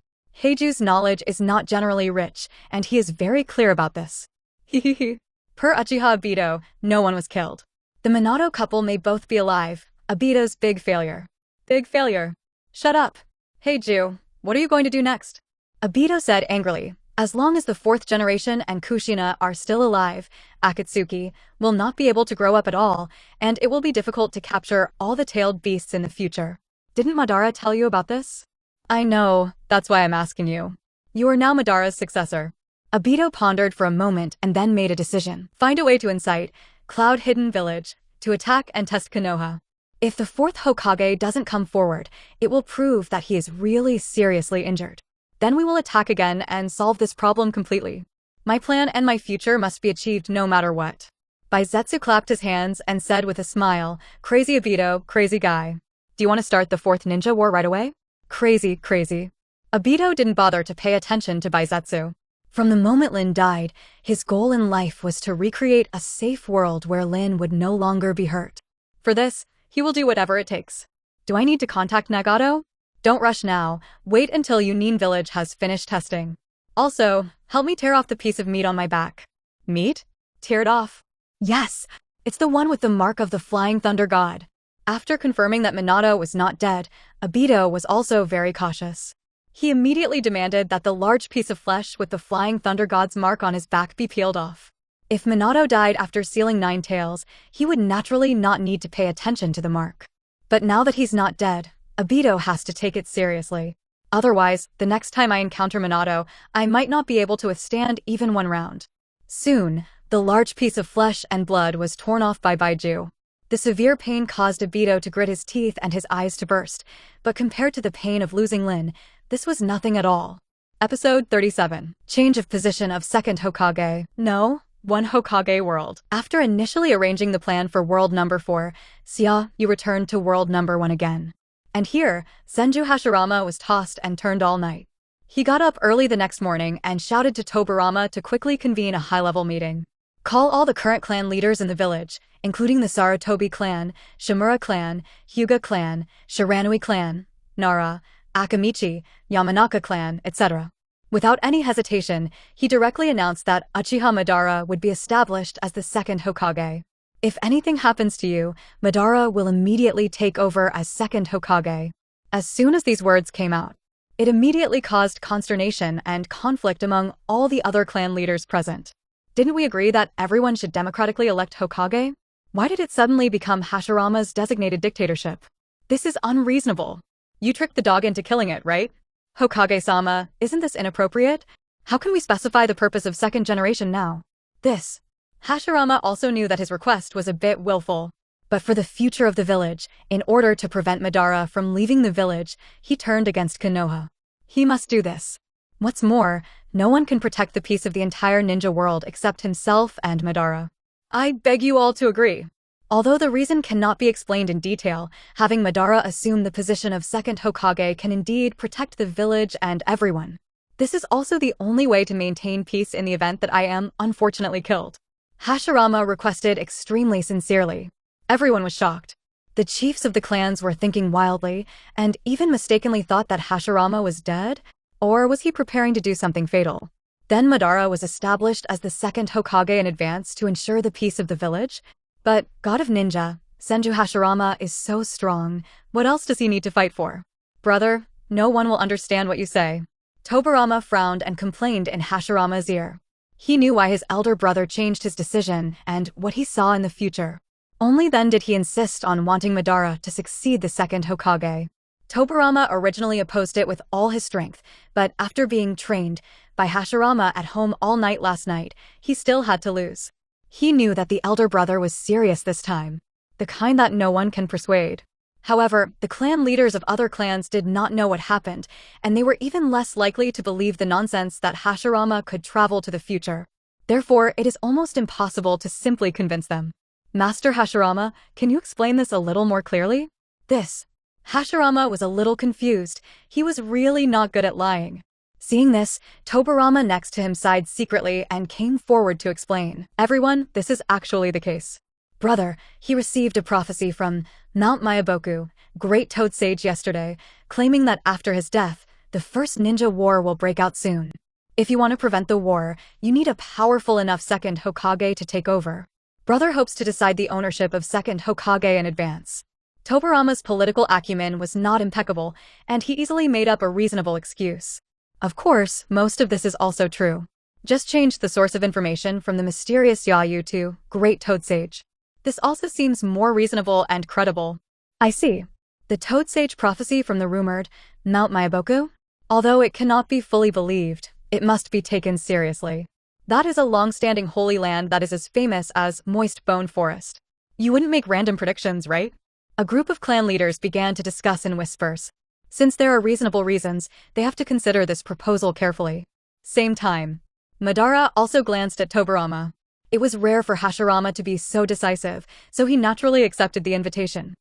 Heiju's knowledge is not generally rich, and he is very clear about this. Per Uchiha Obito, no one was killed. The Minato couple may both be alive. Obito's big failure. Big failure. Shut up. Heiju, what are you going to do next? Obito said angrily, as long as the 4th generation and Kushina are still alive, Akatsuki will not be able to grow up at all, and it will be difficult to capture all the tailed beasts in the future. Didn't Madara tell you about this? I know, that's why I'm asking you. You are now Madara's successor. Obito pondered for a moment and then made a decision. Find a way to incite Cloud Hidden Village to attack and test Konoha. If the 4th Hokage doesn't come forward, it will prove that he is really seriously injured. Then we will attack again and solve this problem completely. My plan and my future must be achieved no matter what. Baizetsu clapped his hands and said with a smile, "Crazy Obito, crazy guy. Do you want to start the 4th Ninja War right away?" Crazy, crazy. Obito didn't bother to pay attention to Baizetsu. From the moment Lin died, his goal in life was to recreate a safe world where Lin would no longer be hurt. For this, he will do whatever it takes. Do I need to contact Nagato? Don't rush now, wait until Yunin Village has finished testing. Also, help me tear off the piece of meat on my back. Meat? Tear it off. Yes, it's the one with the mark of the Flying Thunder God. After confirming that Minato was not dead, Obito was also very cautious. He immediately demanded that the large piece of flesh with the Flying Thunder God's mark on his back be peeled off. If Minato died after sealing Nine-Tails, he would naturally not need to pay attention to the mark. But now that he's not dead, Obito has to take it seriously. Otherwise, the next time I encounter Minato, I might not be able to withstand even one round. Soon, the large piece of flesh and blood was torn off by Baiju. The severe pain caused Obito to grit his teeth and his eyes to burst, but compared to the pain of losing Lin, this was nothing at all. Episode 37. Change of position of 2nd Hokage. No, One Hokage world. After initially arranging the plan for world number 4, Xia You returned to world number 1 again. And here, Senju Hashirama was tossed and turned all night. He got up early the next morning and shouted to Tobirama to quickly convene a high-level meeting. Call all the current clan leaders in the village, including the Sarutobi clan, Shimura clan, Hyuga clan, Shiranui clan, Nara, Akamichi, Yamanaka clan, etc. Without any hesitation, he directly announced that Uchiha Madara would be established as the second Hokage. If anything happens to you, Madara will immediately take over as second Hokage. As soon as these words came out, it immediately caused consternation and conflict among all the other clan leaders present. Didn't we agree that everyone should democratically elect Hokage? Why did it suddenly become Hashirama's designated dictatorship? This is unreasonable. You tricked the dog into killing it, right? Hokage-sama, isn't this inappropriate? How can we specify the purpose of second generation now? Hashirama also knew that his request was a bit willful. But for the future of the village, in order to prevent Madara from leaving the village, he turned against Konoha. He must do this. What's more, no one can protect the peace of the entire ninja world except himself and Madara. I beg you all to agree. Although the reason cannot be explained in detail, having Madara assume the position of second Hokage can indeed protect the village and everyone. This is also the only way to maintain peace in the event that I am unfortunately killed. Hashirama requested extremely sincerely. Everyone was shocked. The chiefs of the clans were thinking wildly, and even mistakenly thought that Hashirama was dead. Or was he preparing to do something fatal? Then Madara was established as the second Hokage in advance to ensure the peace of the village. But, God of Ninja, Senju Hashirama is so strong. What else does he need to fight for? Brother, no one will understand what you say. Tobirama frowned and complained in Hashirama's ear. He knew why his elder brother changed his decision and what he saw in the future. Only then did he insist on wanting Madara to succeed the second Hokage. Tobirama originally opposed it with all his strength, but after being trained by Hashirama at home all night last night, he still had to lose. He knew that the elder brother was serious this time, the kind that no one can persuade. However, the clan leaders of other clans did not know what happened, and they were even less likely to believe the nonsense that Hashirama could travel to the future. Therefore, it is almost impossible to simply convince them. Master Hashirama, can you explain this a little more clearly? Hashirama was a little confused. He was really not good at lying. Seeing this, Tobirama next to him sighed secretly and came forward to explain. Everyone, this is actually the case. Brother, he received a prophecy from Mount Myaboku, Great Toad Sage yesterday, claiming that after his death, the first ninja war will break out soon. If you want to prevent the war, you need a powerful enough second Hokage to take over. Brother hopes to decide the ownership of second Hokage in advance. Tobirama's political acumen was not impeccable, and he easily made up a reasonable excuse. Of course, most of this is also true. Just changed the source of information from the mysterious Xia You to Great Toad Sage. This also seems more reasonable and credible. I see. The Toad Sage prophecy from the rumored Mount Myaboku? Although it cannot be fully believed, it must be taken seriously. That is a long-standing holy land that is as famous as Moist Bone Forest. You wouldn't make random predictions, right? A group of clan leaders began to discuss in whispers. Since there are reasonable reasons, they have to consider this proposal carefully. Same time. Madara also glanced at Tobirama. It was rare for Hashirama to be so decisive, so he naturally accepted the invitation.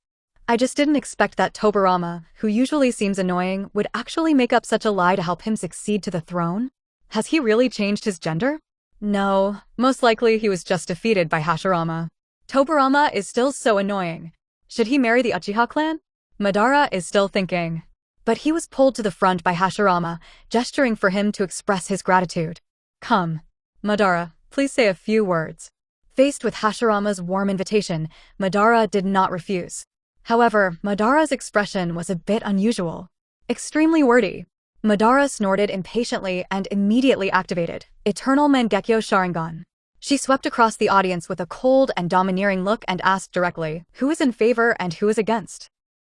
I just didn't expect that Tobirama, who usually seems annoying, would actually make up such a lie to help him succeed to the throne. Has he really changed his gender? No, most likely he was just defeated by Hashirama. Tobirama is still so annoying. Should he marry the Uchiha clan? Madara is still thinking. But he was pulled to the front by Hashirama, gesturing for him to express his gratitude. Come. Madara, please say a few words. Faced with Hashirama's warm invitation, Madara did not refuse. However, Madara's expression was a bit unusual. Extremely wordy. Madara snorted impatiently and immediately activated Eternal Mangekyo Sharingan. She swept across the audience with a cold and domineering look and asked directly, who is in favor and who is against?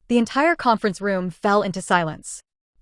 The entire conference room fell into silence.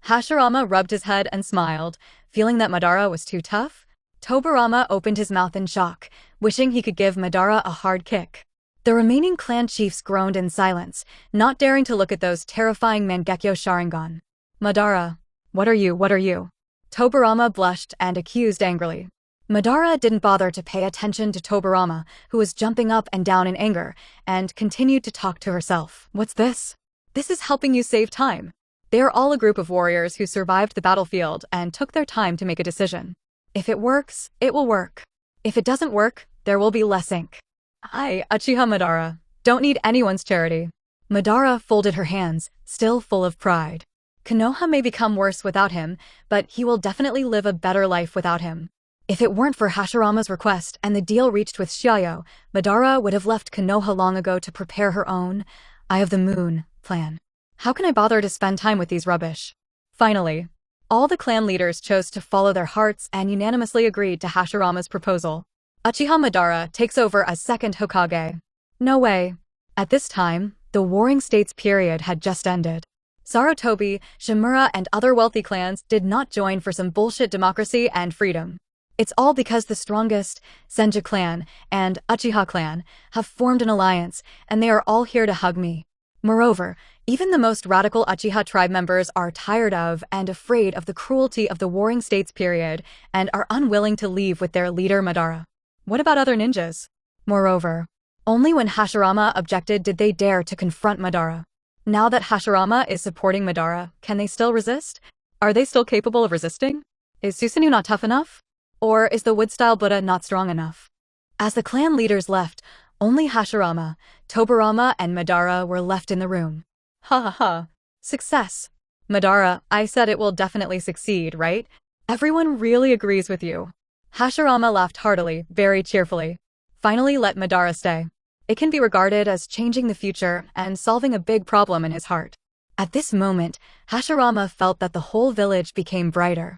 Hashirama rubbed his head and smiled, feeling that Madara was too tough. Tobirama opened his mouth in shock, wishing he could give Madara a hard kick. The remaining clan chiefs groaned in silence, not daring to look at those terrifying Mangekyo Sharingan. Madara, what are you? Tobirama blushed and accused angrily. Madara didn't bother to pay attention to Tobirama, who was jumping up and down in anger, and continued to talk to herself. What's this? This is helping you save time. They are all a group of warriors who survived the battlefield and took their time to make a decision. If it works, it will work. If it doesn't work, there will be less ink. I, Uchiha Madara, don't need anyone's charity. Madara folded her hands, still full of pride. Konoha may become worse without him, but he will definitely live a better life without him. If it weren't for Hashirama's request and the deal reached with Xia You, Madara would have left Konoha long ago to prepare her own Eye of the Moon plan. How can I bother to spend time with these rubbish? Finally, all the clan leaders chose to follow their hearts and unanimously agreed to Hashirama's proposal. Uchiha Madara takes over as second Hokage. No way. At this time, the Warring States period had just ended. Sarutobi, Shimura, and other wealthy clans did not join for some bullshit democracy and freedom. It's all because the strongest, Senju clan, and Uchiha clan, have formed an alliance, and they are all here to hug me. Moreover, even the most radical Uchiha tribe members are tired of and afraid of the cruelty of the Warring States period and are unwilling to leave with their leader Madara. What about other ninjas? Moreover, only when Hashirama objected did they dare to confront Madara. Now that Hashirama is supporting Madara, can they still resist? Are they still capable of resisting? Is Susanoo not tough enough? Or is the wood-style Buddha not strong enough? As the clan leaders left, only Hashirama, Tobirama, and Madara were left in the room. Ha ha ha. Success. Madara, I said it will definitely succeed, right? Everyone really agrees with you. Hashirama laughed heartily, very cheerfully. Finally let Madara stay. It can be regarded as changing the future and solving a big problem in his heart. At this moment, Hashirama felt that the whole village became brighter.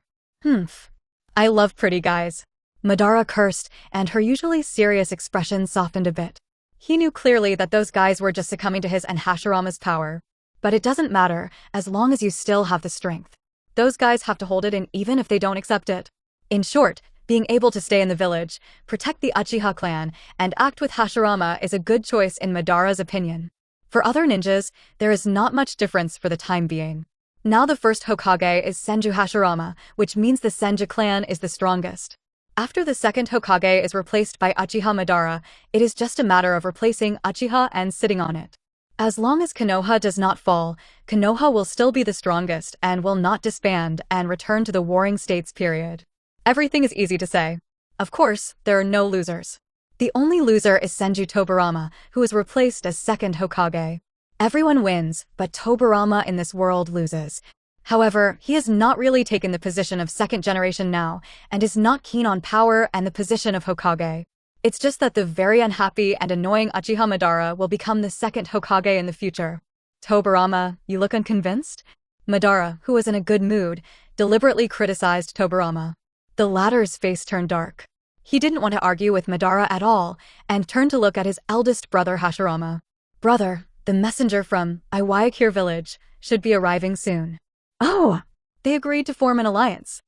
I love pretty guys. Madara cursed, and her usually serious expression softened a bit. He knew clearly that those guys were just succumbing to his and Hashirama's power. But it doesn't matter, as long as you still have the strength. Those guys have to hold it in even if they don't accept it. In short, being able to stay in the village, protect the Uchiha clan, and act with Hashirama is a good choice in Madara's opinion. For other ninjas, there is not much difference for the time being. Now the first Hokage is Senju Hashirama, which means the Senju clan is the strongest. After the second Hokage is replaced by Uchiha Madara, it is just a matter of replacing Uchiha and sitting on it. As long as Konoha does not fall, Konoha will still be the strongest and will not disband and return to the Warring States period. Everything is easy to say. Of course, there are no losers. The only loser is Senju Tobirama, who is replaced as second Hokage. Everyone wins, but Tobirama in this world loses. However, he has not really taken the position of second generation now, and is not keen on power and the position of Hokage. It's just that the very unhappy and annoying Uchiha Madara will become the second Hokage in the future. Tobirama, you look unconvinced? Madara, who was in a good mood, deliberately criticized Tobirama. The latter's face turned dark. He didn't want to argue with Madara at all, and turned to look at his eldest brother Hashirama. Brother, the messenger from Iwayakure village should be arriving soon. Oh! They agreed to form an alliance.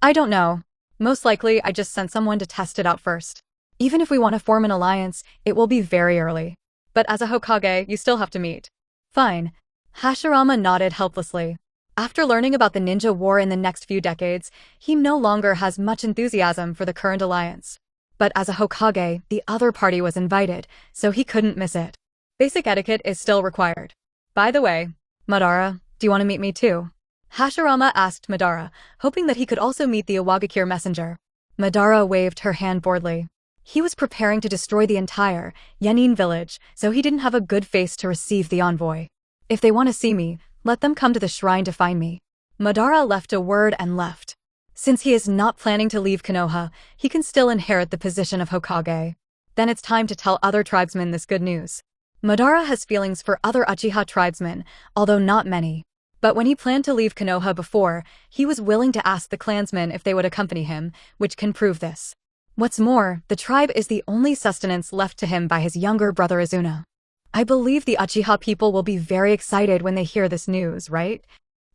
I don't know. Most likely I just sent someone to test it out first. Even if we want to form an alliance, it will be very early. But as a Hokage, you still have to meet. Fine. Hashirama nodded helplessly. After learning about the ninja war in the next few decades, he no longer has much enthusiasm for the current alliance. But as a Hokage, the other party was invited, so he couldn't miss it. Basic etiquette is still required. By the way, Madara, do you want to meet me too? Hashirama asked Madara, hoping that he could also meet the Iwagakure messenger. Madara waved her hand boredly. He was preparing to destroy the entire Yanin village, so he didn't have a good face to receive the envoy. If they want to see me, let them come to the shrine to find me. Madara left a word and left. Since he is not planning to leave Konoha, he can still inherit the position of Hokage. Then it's time to tell other tribesmen this good news. Madara has feelings for other Uchiha tribesmen, although not many. But when he planned to leave Konoha before, he was willing to ask the clansmen if they would accompany him, which can prove this. What's more, the tribe is the only sustenance left to him by his younger brother Izuna. I believe the Uchiha people will be very excited when they hear this news, right?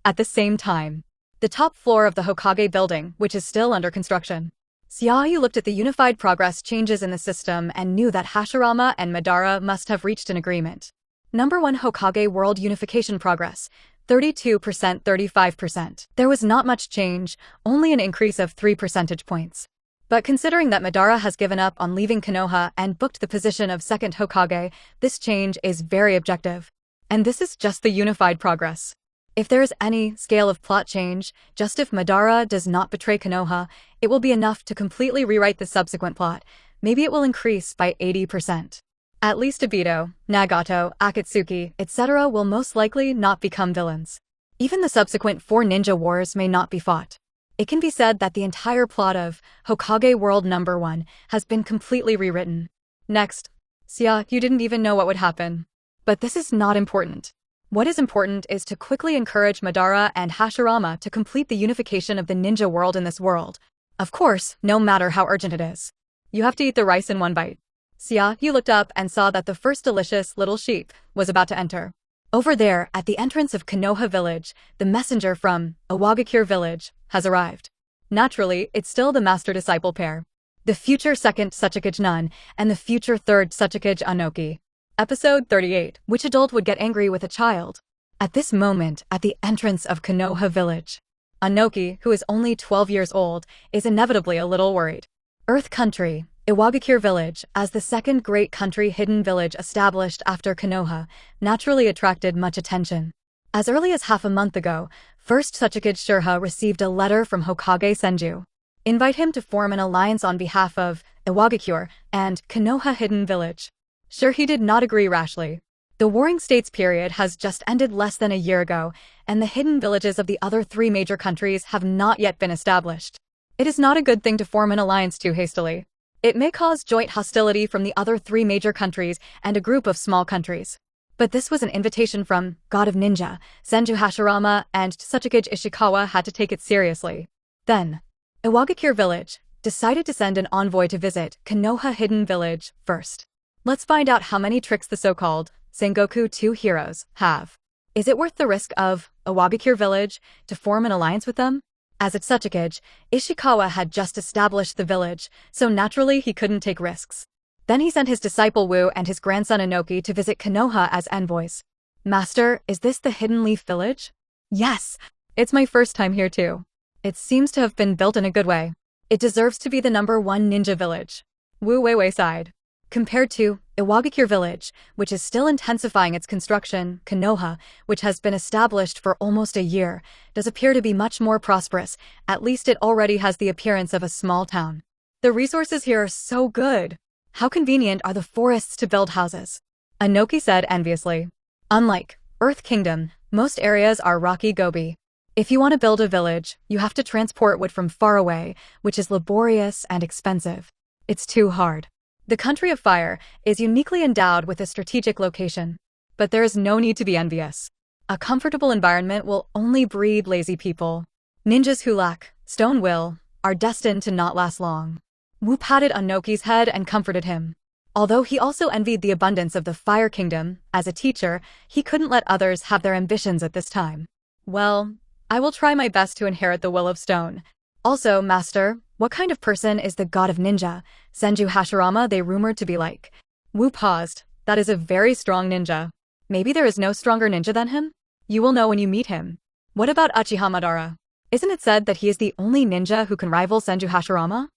At the same time, the top floor of the Hokage building, which is still under construction. Xia You looked at the unified progress changes in the system and knew that Hashirama and Madara must have reached an agreement. Number 1 Hokage World Unification Progress, 32%, 35%. There was not much change, only an increase of 3 percentage points. But considering that Madara has given up on leaving Konoha and booked the position of second Hokage, this change is very objective. And this is just the unified progress. If there is any scale of plot change, just if Madara does not betray Konoha, it will be enough to completely rewrite the subsequent plot. Maybe it will increase by 80%. At least Obito, Nagato, Akatsuki, etc. will most likely not become villains. Even the subsequent 4 ninja wars may not be fought. It can be said that the entire plot of Hokage World No. 1 has been completely rewritten. Next, Xia, you didn't even know what would happen. But this is not important. What is important is to quickly encourage Madara and Hashirama to complete the unification of the ninja world in this world. Of course, no matter how urgent it is. You have to eat the rice in one bite. Xia, you looked up and saw that the first delicious little sheep was about to enter. Over there, at the entrance of Konoha village, the messenger from Iwagakure village has arrived. Naturally, it's still the master-disciple pair. The future second Tsuchikage Nun and the future third Tsuchikage Anoki. Episode 38. Which adult would get angry with a child? At this moment, at the entrance of Konoha village, Anoki, who is only 12 years old, is inevitably a little worried. Earth Country, Iwagakure village, as the second great country hidden village established after Konoha, naturally attracted much attention. As early as half a month ago, first Tsuchikage Shurha received a letter from Hokage Senju. Invite him to form an alliance on behalf of Iwagakure and Konoha hidden village. Sure, he did not agree rashly. The Warring States period has just ended less than a year ago, and the hidden villages of the other 3 major countries have not yet been established. It is not a good thing to form an alliance too hastily. It may cause joint hostility from the other 3 major countries and a group of small countries. But this was an invitation from God of Ninja, Senju Hashirama, and Tsuchikage Ishikawa had to take it seriously. Then, Iwagakure village decided to send an envoy to visit Konoha hidden village first. Let's find out how many tricks the so-called Sengoku 2 heroes have. Is it worth the risk of Iwagakure village to form an alliance with them? As at Tsuchikage, Ishikawa had just established the village, so naturally he couldn't take risks. Then he sent his disciple Wu and his grandson Inoki to visit Konoha as envoys. Master, is this the Hidden Leaf village? Yes, it's my first time here too. It seems to have been built in a good way. It deserves to be the No. 1 ninja village. Wu Weiwei sighed. Compared to Iwagakure village, which is still intensifying its construction, Konoha, which has been established for almost a year, does appear to be much more prosperous. At least it already has the appearance of a small town. The resources here are so good. How convenient are the forests to build houses? Anoki said enviously. Unlike Earth Kingdom, most areas are rocky gobi. If you want to build a village, you have to transport wood from far away, which is laborious and expensive. It's too hard. The Country of Fire is uniquely endowed with a strategic location. But there is no need to be envious. A comfortable environment will only breed lazy people. Ninjas who lack stone will are destined to not last long. Wu patted Anoki's head and comforted him. Although he also envied the abundance of the Fire Kingdom, as a teacher, he couldn't let others have their ambitions at this time. Well, I will try my best to inherit the Will of Stone. Also, Master, what kind of person is the God of Ninja, Senju Hashirama they rumored to be like? Wu paused. That is a very strong ninja. Maybe there is no stronger ninja than him? You will know when you meet him. What about Uchiha Madara? Isn't it said that he is the only ninja who can rival Senju Hashirama?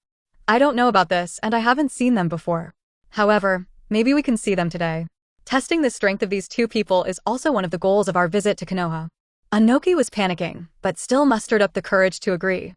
I don't know about this, and I haven't seen them before. However, maybe we can see them today. Testing the strength of these 2 people is also one of the goals of our visit to Konoha. Anoki was panicking, but still mustered up the courage to agree.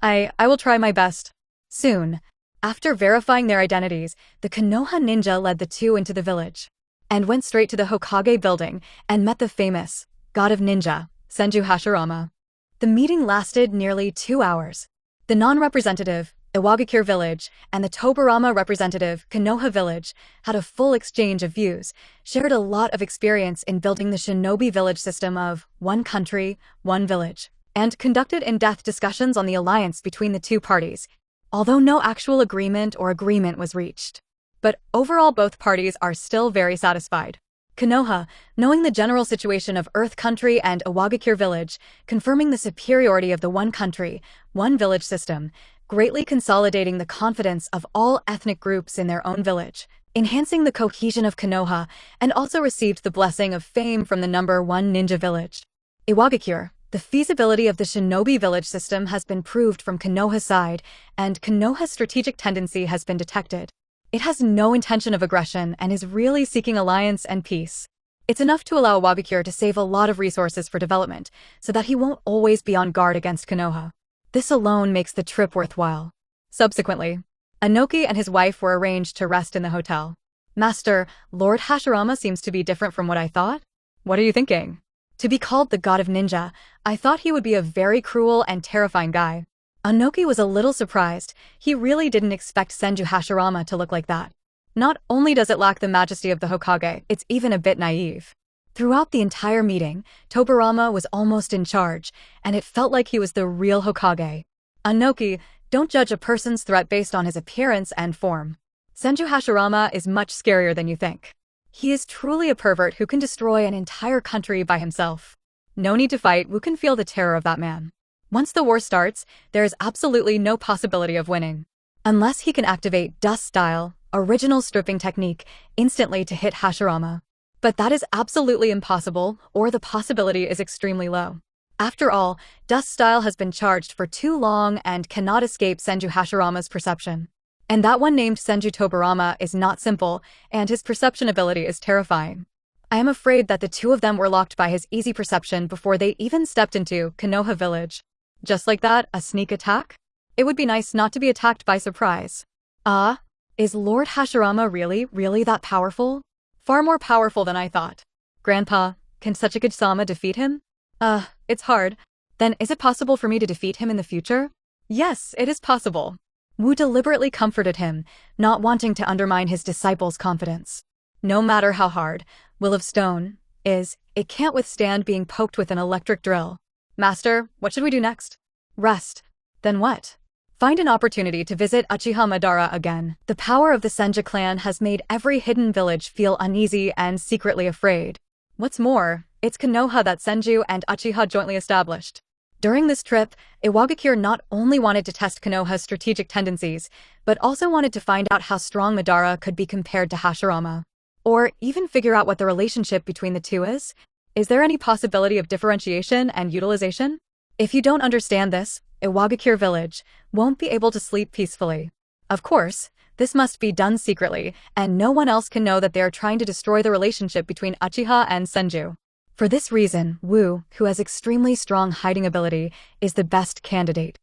I will try my best. Soon, after verifying their identities, the Konoha ninja led the 2 into the village, and went straight to the Hokage building and met the famous God of Ninja, Senju Hashirama. The meeting lasted nearly 2 hours. The non-representative, Iwagakure village, and the Tobarama representative, Konoha village, had a full exchange of views, shared a lot of experience in building the shinobi village system of one country, one village, and conducted in-depth discussions on the alliance between the 2 parties, although no actual agreement was reached. But overall both parties are still very satisfied. Konoha, knowing the general situation of Earth Country and Iwagakure village, confirming the superiority of the one country, one village system, greatly consolidating the confidence of all ethnic groups in their own village, enhancing the cohesion of Konoha, and also received the blessing of fame from the No. 1 ninja village. Iwagakure, The feasibility of the shinobi village system has been proved from Konoha's side, and Konoha's strategic tendency has been detected. It has no intention of aggression and is really seeking alliance and peace. It's enough to allow Wabakure to save a lot of resources for development, so that he won't always be on guard against Konoha. This alone makes the trip worthwhile. Subsequently, Inoki and his wife were arranged to rest in the hotel. Master, Lord Hashirama seems to be different from what I thought. What are you thinking? To be called the god of ninja, I thought he would be a very cruel and terrifying guy. Inoki was a little surprised. He really didn't expect Senju Hashirama to look like that. Not only does it lack the majesty of the Hokage, it's even a bit naive. Throughout the entire meeting, Tobirama was almost in charge, and it felt like he was the real Hokage. Inoki, don't judge a person's threat based on his appearance and form. Senju Hashirama is much scarier than you think. He is truly a pervert who can destroy an entire country by himself. No need to fight, Wu can feel the terror of that man. Once the war starts, there is absolutely no possibility of winning. Unless he can activate Dust Style, original stripping technique, instantly to hit Hashirama. But that is absolutely impossible, or the possibility is extremely low. After all, Dust Style has been charged for too long and cannot escape Senju Hashirama's perception. And that one named Senju Tobirama is not simple, and his perception ability is terrifying. I am afraid that the two of them were locked by his easy perception before they even stepped into Konoha village. Just like that, a sneak attack? It would be nice not to be attacked by surprise. Is Lord Hashirama really that powerful? Far more powerful than I thought. Grandpa, can Sachikage-sama defeat him? It's hard. Then is it possible for me to defeat him in the future? Yes, it is possible. Wu deliberately comforted him, not wanting to undermine his disciple's confidence. No matter how hard, Will of Stone it can't withstand being poked with an electric drill. Master, what should we do next? Rest. Then what? Find an opportunity to visit Uchiha Madara again. The power of the Senju clan has made every hidden village feel uneasy and secretly afraid. What's more, it's Konoha that Senju and Uchiha jointly established. During this trip, Iwagakure not only wanted to test Konoha's strategic tendencies, but also wanted to find out how strong Madara could be compared to Hashirama. Or even figure out what the relationship between the two is. Is there any possibility of differentiation and utilization? If you don't understand this, Iwagakure village won't be able to sleep peacefully. Of course, this must be done secretly, and no one else can know that they are trying to destroy the relationship between Uchiha and Senju. For this reason, Wu, who has extremely strong hiding ability, is the best candidate.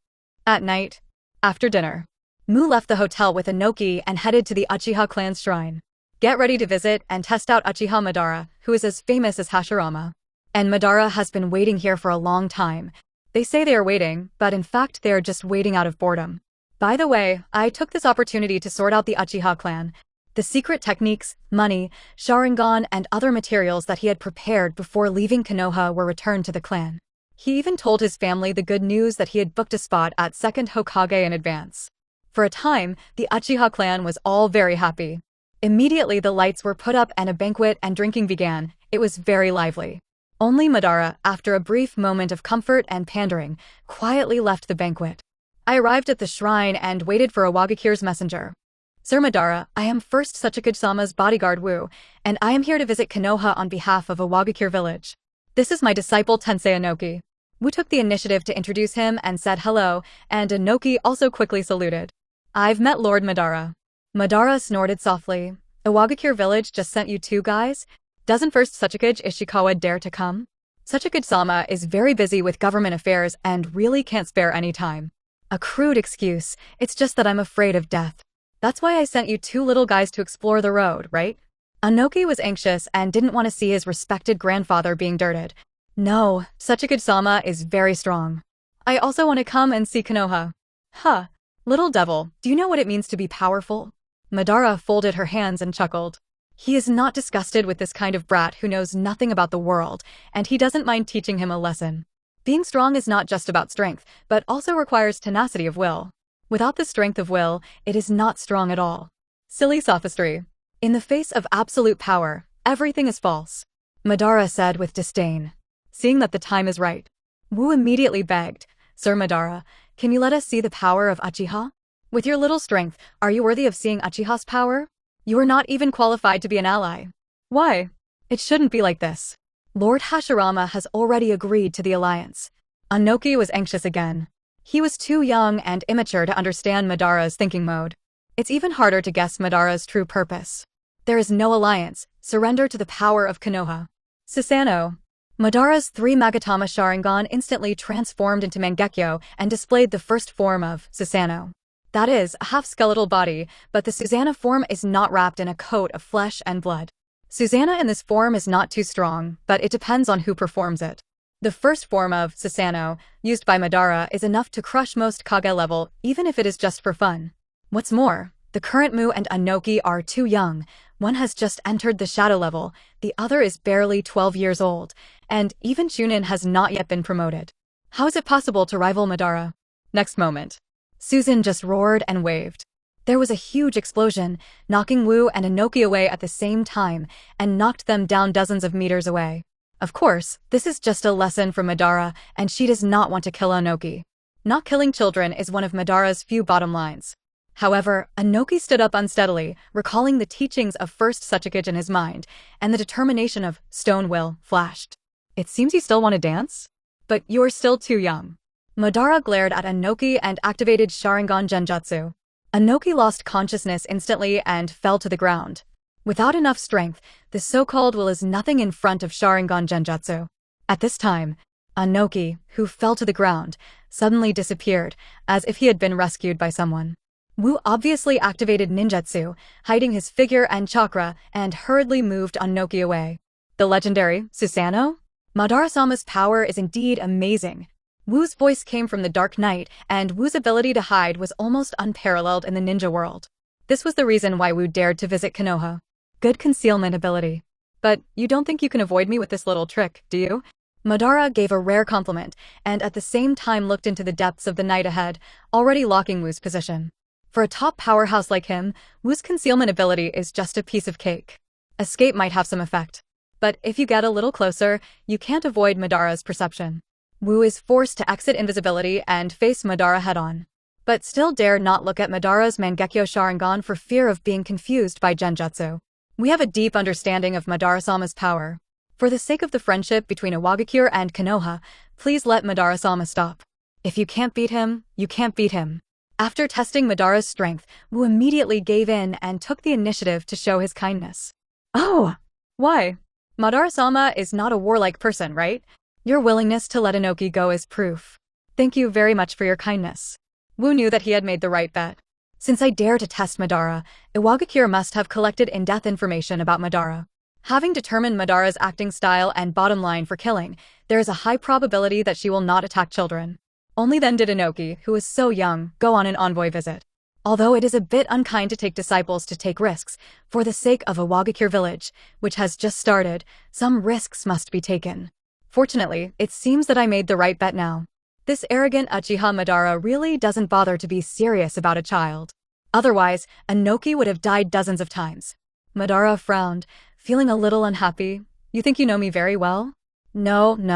At night, after dinner, Mu left the hotel with Inoki and headed to the Uchiha clan's shrine. Get ready to visit and test out Uchiha Madara, who is as famous as Hashirama. And Madara has been waiting here for a long time. They say they are waiting, but in fact they are just waiting out of boredom. By the way, I took this opportunity to sort out the Uchiha clan. The secret techniques, money, Sharingan, and other materials that he had prepared before leaving Konoha were returned to the clan. He even told his family the good news that he had booked a spot at second Hokage in advance. For a time, the Uchiha clan was all very happy. Immediately the lights were put up and a banquet and drinking began. It was very lively. Only Madara, after a brief moment of comfort and pandering, quietly left the banquet. I arrived at the shrine and waited for Iwagakure's messenger. Sir Madara, I am first Sachikage-sama's bodyguard Wu, and I am here to visit Konoha on behalf of Iwagakure village. This is my disciple Tensei Inoki. Wu took the initiative to introduce him and said hello, and Inoki also quickly saluted. I've met Lord Madara. Madara snorted softly. Iwagakure village just sent you two guys? Doesn't first Sachikage Ishikawa dare to come? Sachikage-sama is very busy with government affairs and really can't spare any time. A crude excuse, it's just that I'm afraid of death. That's why I sent you two little guys to explore the road, right? Inoki was anxious and didn't want to see his respected grandfather being dirted. No, Sachikage-sama is very strong. I also want to come and see Konoha. Huh. Little devil, do you know what it means to be powerful? Madara folded her hands and chuckled. He is not disgusted with this kind of brat who knows nothing about the world, and he doesn't mind teaching him a lesson. Being strong is not just about strength, but also requires tenacity of will. Without the strength of will, it is not strong at all. Silly sophistry. In the face of absolute power, everything is false. Madara said with disdain. Seeing that the time is right, Wu immediately begged, Sir Madara, can you let us see the power of Uchiha? With your little strength, are you worthy of seeing Uchiha's power? You are not even qualified to be an ally. Why? It shouldn't be like this. Lord Hashirama has already agreed to the alliance. Anoki was anxious again. He was too young and immature to understand Madara's thinking mode. It's even harder to guess Madara's true purpose. There is no alliance. Surrender to the power of Konoha. Susanoo. Madara's 3 Magatama Sharingan instantly transformed into Mangekyo and displayed the first form of Susanoo. That is, a half-skeletal body, but the Susanoo form is not wrapped in a coat of flesh and blood. Susanoo in this form is not too strong, but it depends on who performs it. The first form of Susanoo, used by Madara, is enough to crush most Kage level, even if it is just for fun. What's more, the current Mu and Anoki are too young. One has just entered the shadow level, the other is barely 12 years old, and even Chunin has not yet been promoted. How is it possible to rival Madara? Next moment. Susan just roared and waved. There was a huge explosion, knocking Wu and Anoki away at the same time, and knocked them down dozens of meters away. Of course, this is just a lesson from Madara, and she does not want to kill Anoki. Not killing children is one of Madara's few bottom lines. However, Anoki stood up unsteadily, recalling the teachings of first Suchikage in his mind, and the determination of Stone Will flashed. It seems you still want to dance? But you're still too young. Madara glared at Anoki and activated Sharingan Genjutsu. Anoki lost consciousness instantly and fell to the ground. Without enough strength, the so-called will is nothing in front of Sharingan Genjutsu. At this time, Anoki, who fell to the ground, suddenly disappeared, as if he had been rescued by someone. Wu obviously activated ninjutsu, hiding his figure and chakra, and hurriedly moved Anoki away. The legendary Susanoo? Madara-sama's power is indeed amazing. Wu's voice came from the dark night, and Wu's ability to hide was almost unparalleled in the ninja world. This was the reason why Wu dared to visit Konoha. Good concealment ability. But you don't think you can avoid me with this little trick, do you? Madara gave a rare compliment, and at the same time looked into the depths of the night ahead, already locking Wu's position. For a top powerhouse like him, Wu's concealment ability is just a piece of cake. Escape might have some effect. But if you get a little closer, you can't avoid Madara's perception. Wu is forced to exit invisibility and face Madara head-on. But still dare not look at Madara's Mangekyo Sharingan for fear of being confused by Genjutsu. We have a deep understanding of Madara-sama's power. For the sake of the friendship between Iwagakure and Konoha, please let Madara-sama stop. If you can't beat him, you can't beat him. After testing Madara's strength, Wu immediately gave in and took the initiative to show his kindness. Oh! Why? Madara-sama is not a warlike person, right? Your willingness to let Anoki go is proof. Thank you very much for your kindness. Wu knew that he had made the right bet. Since I dare to test Madara, Iwagakure must have collected in-depth information about Madara. Having determined Madara's acting style and bottom line for killing, there is a high probability that she will not attack children. Only then did Anoki, who is so young, go on an envoy visit. Although it is a bit unkind to take disciples to take risks, for the sake of Iwagakure village, which has just started, some risks must be taken. Fortunately, it seems that I made the right bet now. This arrogant Uchiha Madara really doesn't bother to be serious about a child. Otherwise, Anoki would have died dozens of times. Madara frowned, feeling a little unhappy. You think you know me very well? No,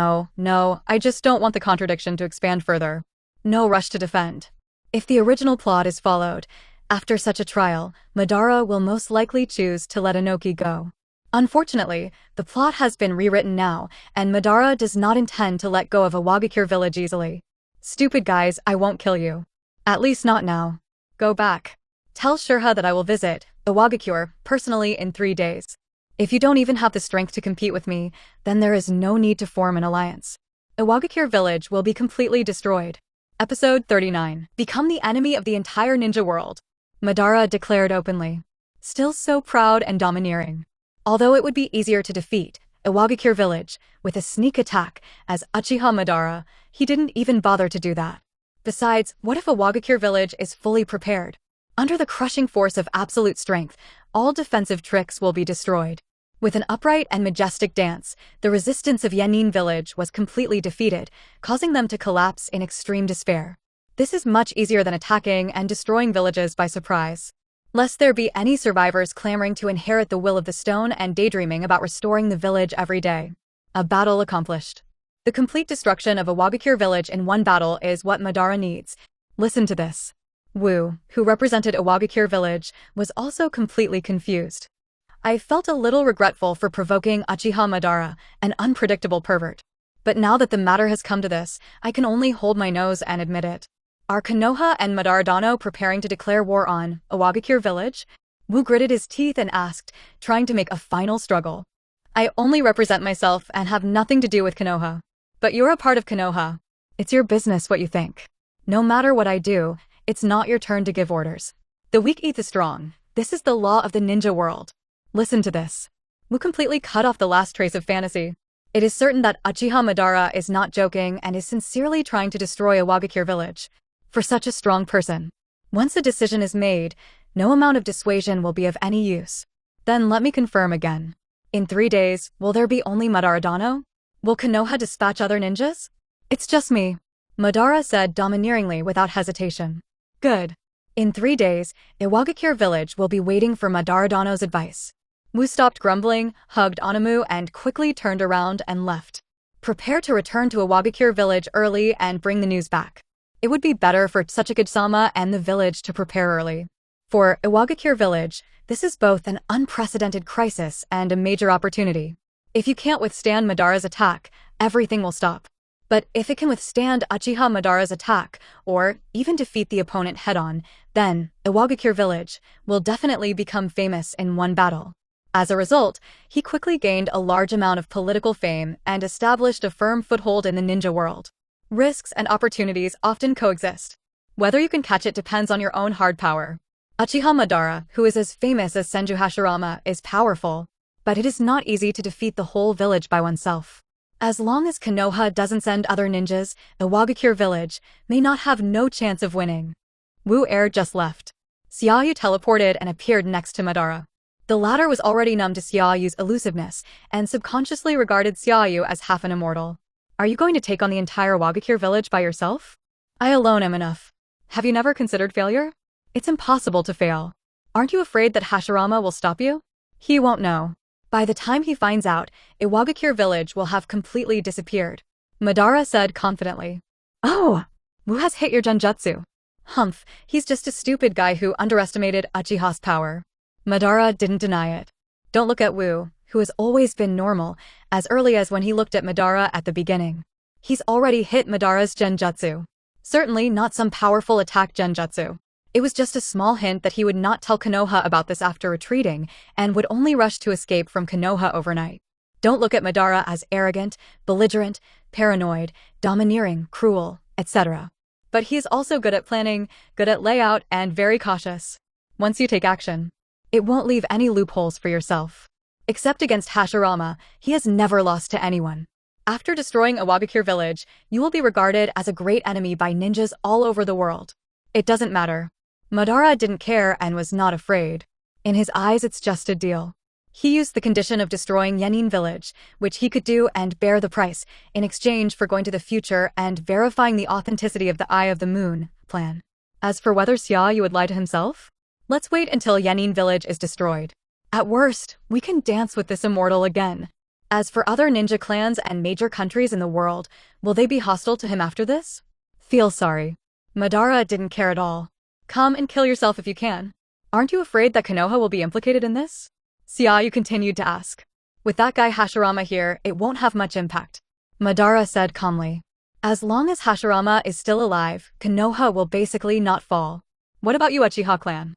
I just don't want the contradiction to expand further. No rush to defend. If the original plot is followed, after such a trial, Madara will most likely choose to let Anoki go. Unfortunately, the plot has been rewritten now, and Madara does not intend to let go of Iwagakure village easily. Stupid guys, I won't kill you. At least not now. Go back. Tell Shurha that I will visit Iwagakure personally in 3 days. If you don't even have the strength to compete with me, then there is no need to form an alliance. Iwagakure village will be completely destroyed. Episode 39. Become the enemy of the entire ninja world. Madara declared openly. Still so proud and domineering. Although it would be easier to defeat Iwagakure village with a sneak attack as Uchiha Madara, he didn't even bother to do that. Besides, what if Iwagakure village is fully prepared? Under the crushing force of absolute strength, all defensive tricks will be destroyed. With an upright and majestic dance, the resistance of Yenin village was completely defeated, causing them to collapse in extreme despair. This is much easier than attacking and destroying villages by surprise. Lest there be any survivors clamoring to inherit the will of the stone and daydreaming about restoring the village every day. A battle accomplished. The complete destruction of Iwagakure village in one battle is what Madara needs. Listen to this. Wu, who represented Iwagakure village, was also completely confused. I felt a little regretful for provoking Uchiha Madara, an unpredictable pervert. But now that the matter has come to this, I can only hold my nose and admit it. Are Konoha and Madara preparing to declare war on Iwagakure village? Wu gritted his teeth and asked, trying to make a final struggle. I only represent myself and have nothing to do with Konoha. But you're a part of Konoha. It's your business what you think. No matter what I do, it's not your turn to give orders. The weak eat the strong. This is the law of the ninja world. Listen to this. Wu completely cut off the last trace of fantasy. It is certain that Uchiha Madara is not joking and is sincerely trying to destroy Iwagakure village. For such a strong person, once a decision is made, no amount of dissuasion will be of any use. Then let me confirm again. In 3 days, will there be only Madara? Will Konoha dispatch other ninjas? It's just me, Madara said domineeringly without hesitation. Good. In 3 days, Iwagakure village will be waiting for Madara advice. Wu stopped grumbling, hugged Anamu and quickly turned around and left. Prepare to return to Iwagakure village early and bring the news back. It would be better for Tsuchikage-sama and the village to prepare early. For Iwagakure village, this is both an unprecedented crisis and a major opportunity. If you can't withstand Madara's attack, everything will stop. But if it can withstand Uchiha Madara's attack, or even defeat the opponent head-on, then Iwagakure village will definitely become famous in one battle. As a result, he quickly gained a large amount of political fame and established a firm foothold in the ninja world. Risks and opportunities often coexist. Whether you can catch it depends on your own hard power. Uchiha Madara, who is as famous as Senju Hashirama, is powerful, but it is not easy to defeat the whole village by oneself. As long as Konoha doesn't send other ninjas, Iwagakure village may not have no chance of winning. Wu Air just left. Xia You teleported and appeared next to Madara. The latter was already numb to Xia Yu's elusiveness and subconsciously regarded Xia You as half an immortal. Are you going to take on the entire Iwagakure village by yourself? I alone am enough. Have you never considered failure? It's impossible to fail. Aren't you afraid that Hashirama will stop you? He won't know. By the time he finds out, Iwagakure village will have completely disappeared. Madara said confidently. Oh! Wu has hit your genjutsu. Humph, he's just a stupid guy who underestimated Uchiha's power. Madara didn't deny it. Don't look at Wu, who has always been normal, as early as when he looked at Madara at the beginning. He's already hit Madara's genjutsu. Certainly not some powerful attack genjutsu. It was just a small hint that he would not tell Konoha about this after retreating, and would only rush to escape from Konoha overnight. Don't look at Madara as arrogant, belligerent, paranoid, domineering, cruel, etc. But he is also good at planning, good at layout, and very cautious. Once you take action, it won't leave any loopholes for yourself. Except against Hashirama, he has never lost to anyone. After destroying Iwagakure village, you will be regarded as a great enemy by ninjas all over the world. It doesn't matter. Madara didn't care and was not afraid. In his eyes, it's just a deal. He used the condition of destroying Yenin village, which he could do and bear the price, in exchange for going to the future and verifying the authenticity of the Eye of the Moon plan. As for whether Xia You would lie to himself, let's wait until Yenin village is destroyed. At worst, we can dance with this immortal again. As for other ninja clans and major countries in the world, will they be hostile to him after this? Feel sorry. Madara didn't care at all. Come and kill yourself if you can. Aren't you afraid that Konoha will be implicated in this? Xia You continued to ask. With that guy Hashirama here, it won't have much impact. Madara said calmly. As long as Hashirama is still alive, Konoha will basically not fall. What about you, Uchiha clan?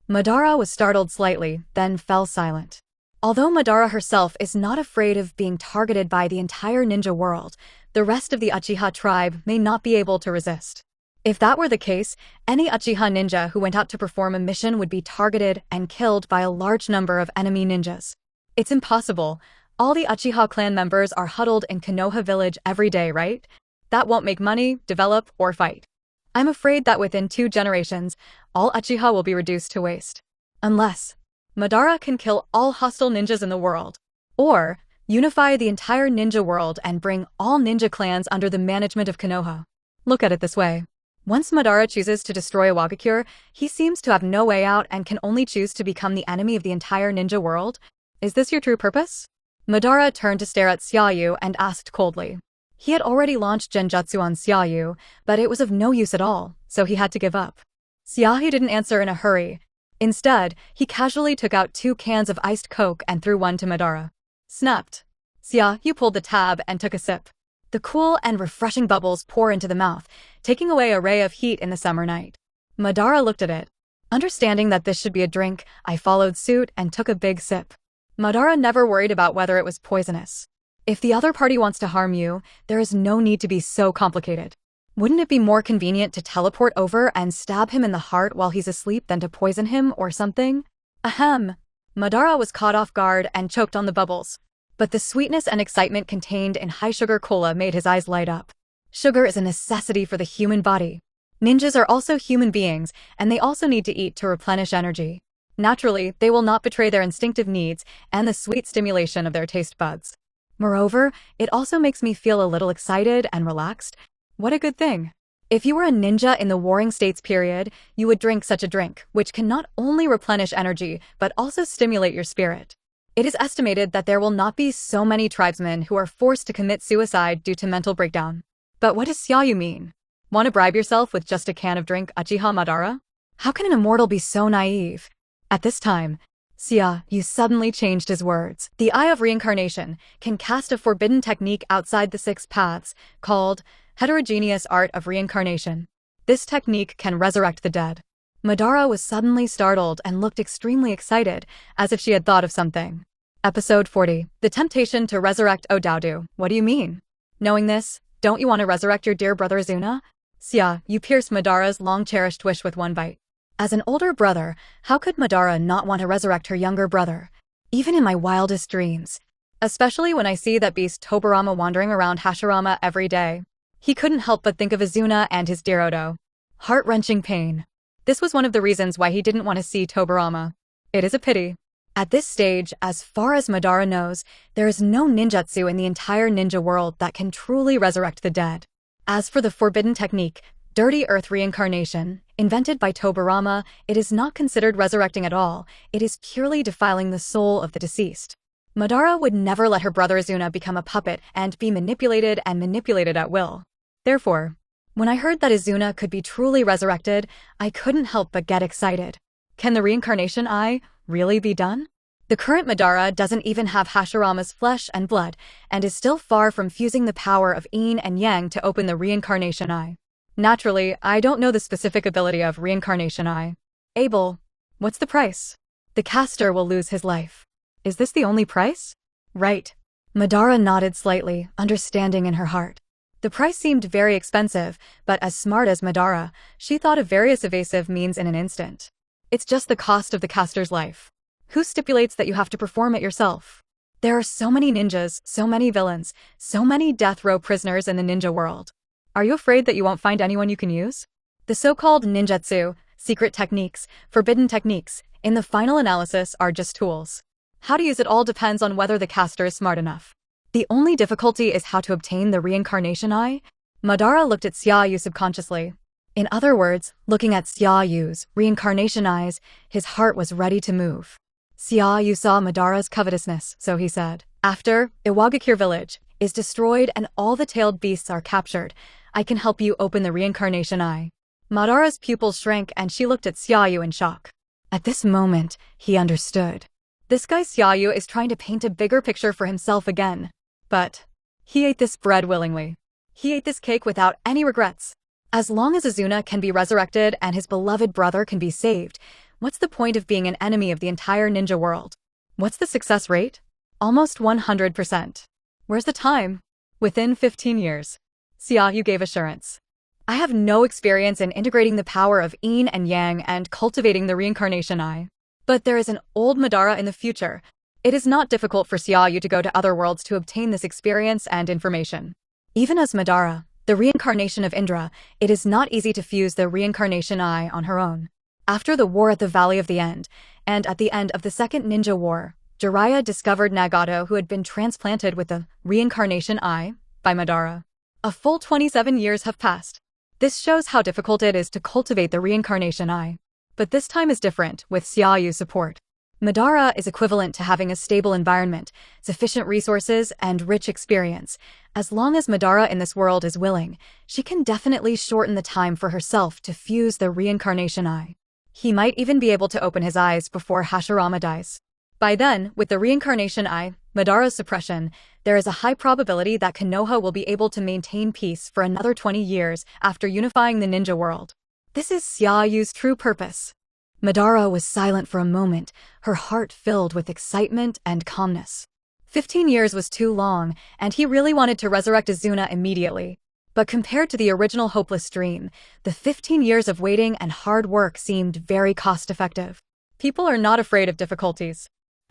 Madara was startled slightly, then fell silent. Although Madara herself is not afraid of being targeted by the entire ninja world, the rest of the Uchiha tribe may not be able to resist. If that were the case, any Uchiha ninja who went out to perform a mission would be targeted and killed by a large number of enemy ninjas. It's impossible. All the Uchiha clan members are huddled in Konoha village every day, right? That won't make money, develop, or fight. I'm afraid that within 2 generations, all Uchiha will be reduced to waste. Unless Madara can kill all hostile ninjas in the world, or unify the entire ninja world and bring all ninja clans under the management of Konoha. Look at it this way. Once Madara chooses to destroy Iwagakure, he seems to have no way out and can only choose to become the enemy of the entire ninja world. Is this your true purpose? Madara turned to stare at Xia You and asked coldly. He had already launched genjutsu on Xia You, but it was of no use at all, so he had to give up. Xia You didn't answer in a hurry. Instead, he casually took out 2 cans of iced Coke and threw one to Madara. Snapped. Xia You pulled the tab and took a sip. The cool and refreshing bubbles pour into the mouth, taking away a ray of heat in the summer night. Madara looked at it. Understanding that this should be a drink, I followed suit and took a big sip. Madara never worried about whether it was poisonous. If the other party wants to harm you, there is no need to be so complicated. Wouldn't it be more convenient to teleport over and stab him in the heart while he's asleep than to poison him or something? Ahem. Madara was caught off guard and choked on the bubbles. But the sweetness and excitement contained in high-sugar cola made his eyes light up. Sugar is a necessity for the human body. Ninjas are also human beings, and they also need to eat to replenish energy. Naturally, they will not betray their instinctive needs and the sweet stimulation of their taste buds. Moreover, it also makes me feel a little excited and relaxed. What a good thing. If you were a ninja in the Warring States period, you would drink such a drink, which can not only replenish energy, but also stimulate your spirit. It is estimated that there will not be so many tribesmen who are forced to commit suicide due to mental breakdown. But what does Xia You mean? Want to bribe yourself with just a can of drink, Uchiha Madara? How can an immortal be so naive? At this time, Xia You suddenly changed his words. The Eye of Reincarnation can cast a forbidden technique outside the 6 paths, called Heterogeneous Art of Reincarnation. This technique can resurrect the dead. Madara was suddenly startled and looked extremely excited, as if she had thought of something. Episode 40. The Temptation to Resurrect Odaodu. What do you mean? Knowing this, don't you want to resurrect your dear brother Izuna? Xia You pierced Madara's long-cherished wish with one bite. As an older brother, how could Madara not want to resurrect her younger brother? Even in my wildest dreams. Especially when I see that beast Tobirama wandering around Hashirama every day. He couldn't help but think of Izuna and his dear Odo. Heart-wrenching pain. This was one of the reasons why he didn't want to see Tobirama. It is a pity. At this stage, as far as Madara knows, there is no ninjutsu in the entire ninja world that can truly resurrect the dead. As for the forbidden technique, Dirty Earth Reincarnation, invented by Tobirama, it is not considered resurrecting at all. It is purely defiling the soul of the deceased. Madara would never let her brother Izuna become a puppet and be manipulated at will. Therefore, when I heard that Izuna could be truly resurrected, I couldn't help but get excited. Can the reincarnation eye really be done? The current Madara doesn't even have Hashirama's flesh and blood, and is still far from fusing the power of yin and yang to open the reincarnation eye. Naturally, I don't know the specific ability of reincarnation eye. Abel, what's the price? The caster will lose his life. Is this the only price? Right. Madara nodded slightly, understanding in her heart. The price seemed very expensive, but as smart as Madara, she thought of various evasive means in an instant. It's just the cost of the caster's life. Who stipulates that you have to perform it yourself? There are so many ninjas, so many villains, so many death row prisoners in the ninja world. Are you afraid that you won't find anyone you can use? The so-called ninjutsu, secret techniques, forbidden techniques, in the final analysis are just tools. How to use it all depends on whether the caster is smart enough. The only difficulty is how to obtain the reincarnation eye. Madara looked at Xia You subconsciously. In other words, looking at Xia Yu's reincarnation eyes, his heart was ready to move. Xia You saw Madara's covetousness, so he said, "After Iwagakure village is destroyed and all the tailed beasts are captured, I can help you open the reincarnation eye." Madara's pupils shrank and she looked at Xia You in shock. At this moment, he understood. This guy Xia You is trying to paint a bigger picture for himself again. But he ate this bread willingly. He ate this cake without any regrets. As long as Izuna can be resurrected and his beloved brother can be saved, what's the point of being an enemy of the entire ninja world? What's the success rate? Almost 100%. Where's the time? Within 15 years. Xia You gave assurance. I have no experience in integrating the power of yin and yang and cultivating the reincarnation eye. But there is an old Madara in the future. It is not difficult for Xia You to go to other worlds to obtain this experience and information. Even as Madara, the reincarnation of Indra, it is not easy to fuse the reincarnation eye on her own. After the war at the Valley of the End, and at the end of the Second Ninja War, Jiraiya discovered Nagato, who had been transplanted with the reincarnation eye by Madara. A full 27 years have passed. This shows how difficult it is to cultivate the reincarnation eye. But this time is different, with Xia Yu's support. Madara is equivalent to having a stable environment, sufficient resources, and rich experience. As long as Madara in this world is willing, she can definitely shorten the time for herself to fuse the reincarnation eye. He might even be able to open his eyes before Hashirama dies. By then, with the reincarnation eye, Madara's suppression, there is a high probability that Konoha will be able to maintain peace for another 20 years after unifying the ninja world. This is Xia Yu's true purpose. Madara was silent for a moment, her heart filled with excitement and calmness. 15 years was too long, and he really wanted to resurrect Izuna immediately. But compared to the original hopeless dream, the 15 years of waiting and hard work seemed very cost-effective. People are not afraid of difficulties.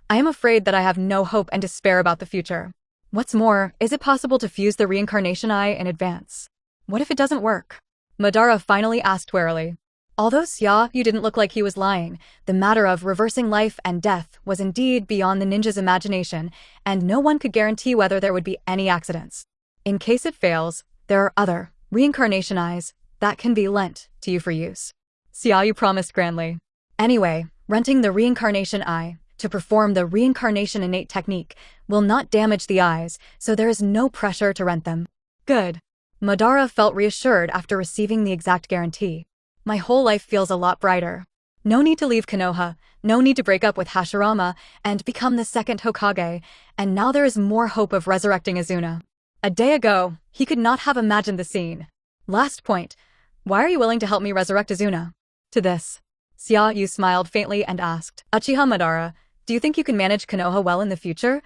I am afraid that I have no hope and despair about the future. What's more, is it possible to fuse the reincarnation eye in advance? What if it doesn't work? Madara finally asked warily. Although Xia You didn't look like he was lying, the matter of reversing life and death was indeed beyond the ninja's imagination, and no one could guarantee whether there would be any accidents. In case it fails, there are other reincarnation eyes that can be lent to you for use. Xia You promised grandly. Anyway, renting the reincarnation eye to perform the reincarnation innate technique will not damage the eyes, so there is no pressure to rent them. Good. Madara felt reassured after receiving the exact guarantee. My whole life feels a lot brighter. No need to leave Konoha, no need to break up with Hashirama and become the second Hokage, and now there is more hope of resurrecting Izuna. A day ago, he could not have imagined the scene. Last point. Why are you willing to help me resurrect Izuna? To this, Xia You smiled faintly and asked, Uchiha Madara, do you think you can manage Konoha well in the future?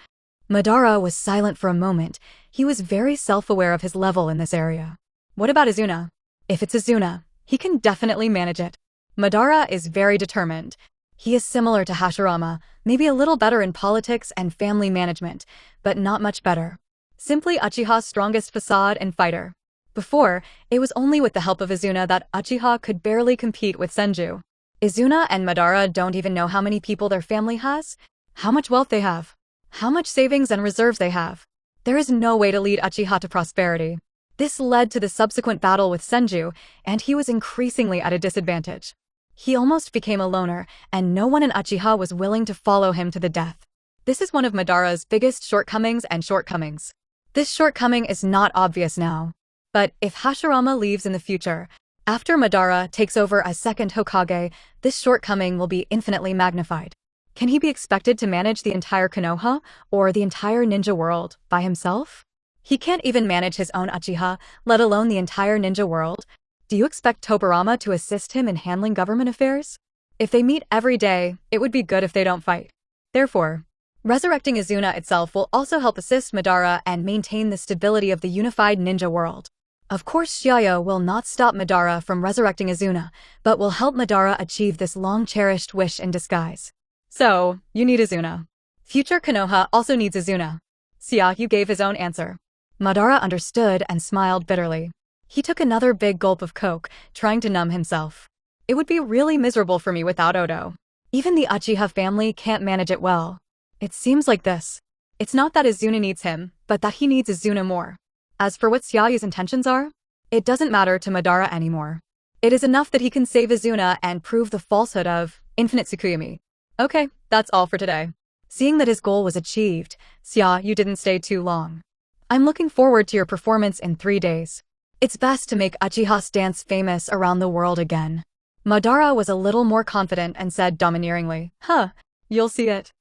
Madara was silent for a moment. He was very self-aware of his level in this area. What about Izuna? If it's Izuna, he can definitely manage it. Madara is very determined. He is similar to Hashirama, maybe a little better in politics and family management, but not much better. Simply Uchiha's strongest facade and fighter. Before, it was only with the help of Izuna that Uchiha could barely compete with Senju. Izuna and Madara don't even know how many people their family has, how much wealth they have, how much savings and reserves they have. There is no way to lead Uchiha to prosperity. This led to the subsequent battle with Senju, and he was increasingly at a disadvantage. He almost became a loner, and no one in Uchiha was willing to follow him to the death. This is one of Madara's biggest shortcomings. This shortcoming is not obvious now. But if Hashirama leaves in the future, after Madara takes over as second Hokage, this shortcoming will be infinitely magnified. Can he be expected to manage the entire Konoha, or the entire ninja world, by himself? He can't even manage his own Uchiha, let alone the entire ninja world. Do you expect Tobirama to assist him in handling government affairs? If they meet every day, it would be good if they don't fight. Therefore, resurrecting Izuna itself will also help assist Madara and maintain the stability of the unified ninja world. Of course, Xia You will not stop Madara from resurrecting Izuna, but will help Madara achieve this long-cherished wish in disguise. So, you need Izuna. Future Konoha also needs Izuna. Xia You gave his own answer. Madara understood and smiled bitterly. He took another big gulp of coke, trying to numb himself. It would be really miserable for me without Odo. Even the Uchiha family can't manage it well. It seems like this. It's not that Izuna needs him, but that he needs Izuna more. As for what Xia Yu's intentions are, it doesn't matter to Madara anymore. It is enough that he can save Izuna and prove the falsehood of infinite Tsukuyomi. Okay, that's all for today. Seeing that his goal was achieved, Xia You didn't stay too long. I'm looking forward to your performance in 3 days. It's best to make Uchiha's dance famous around the world again. Madara was a little more confident and said domineeringly, you'll see it.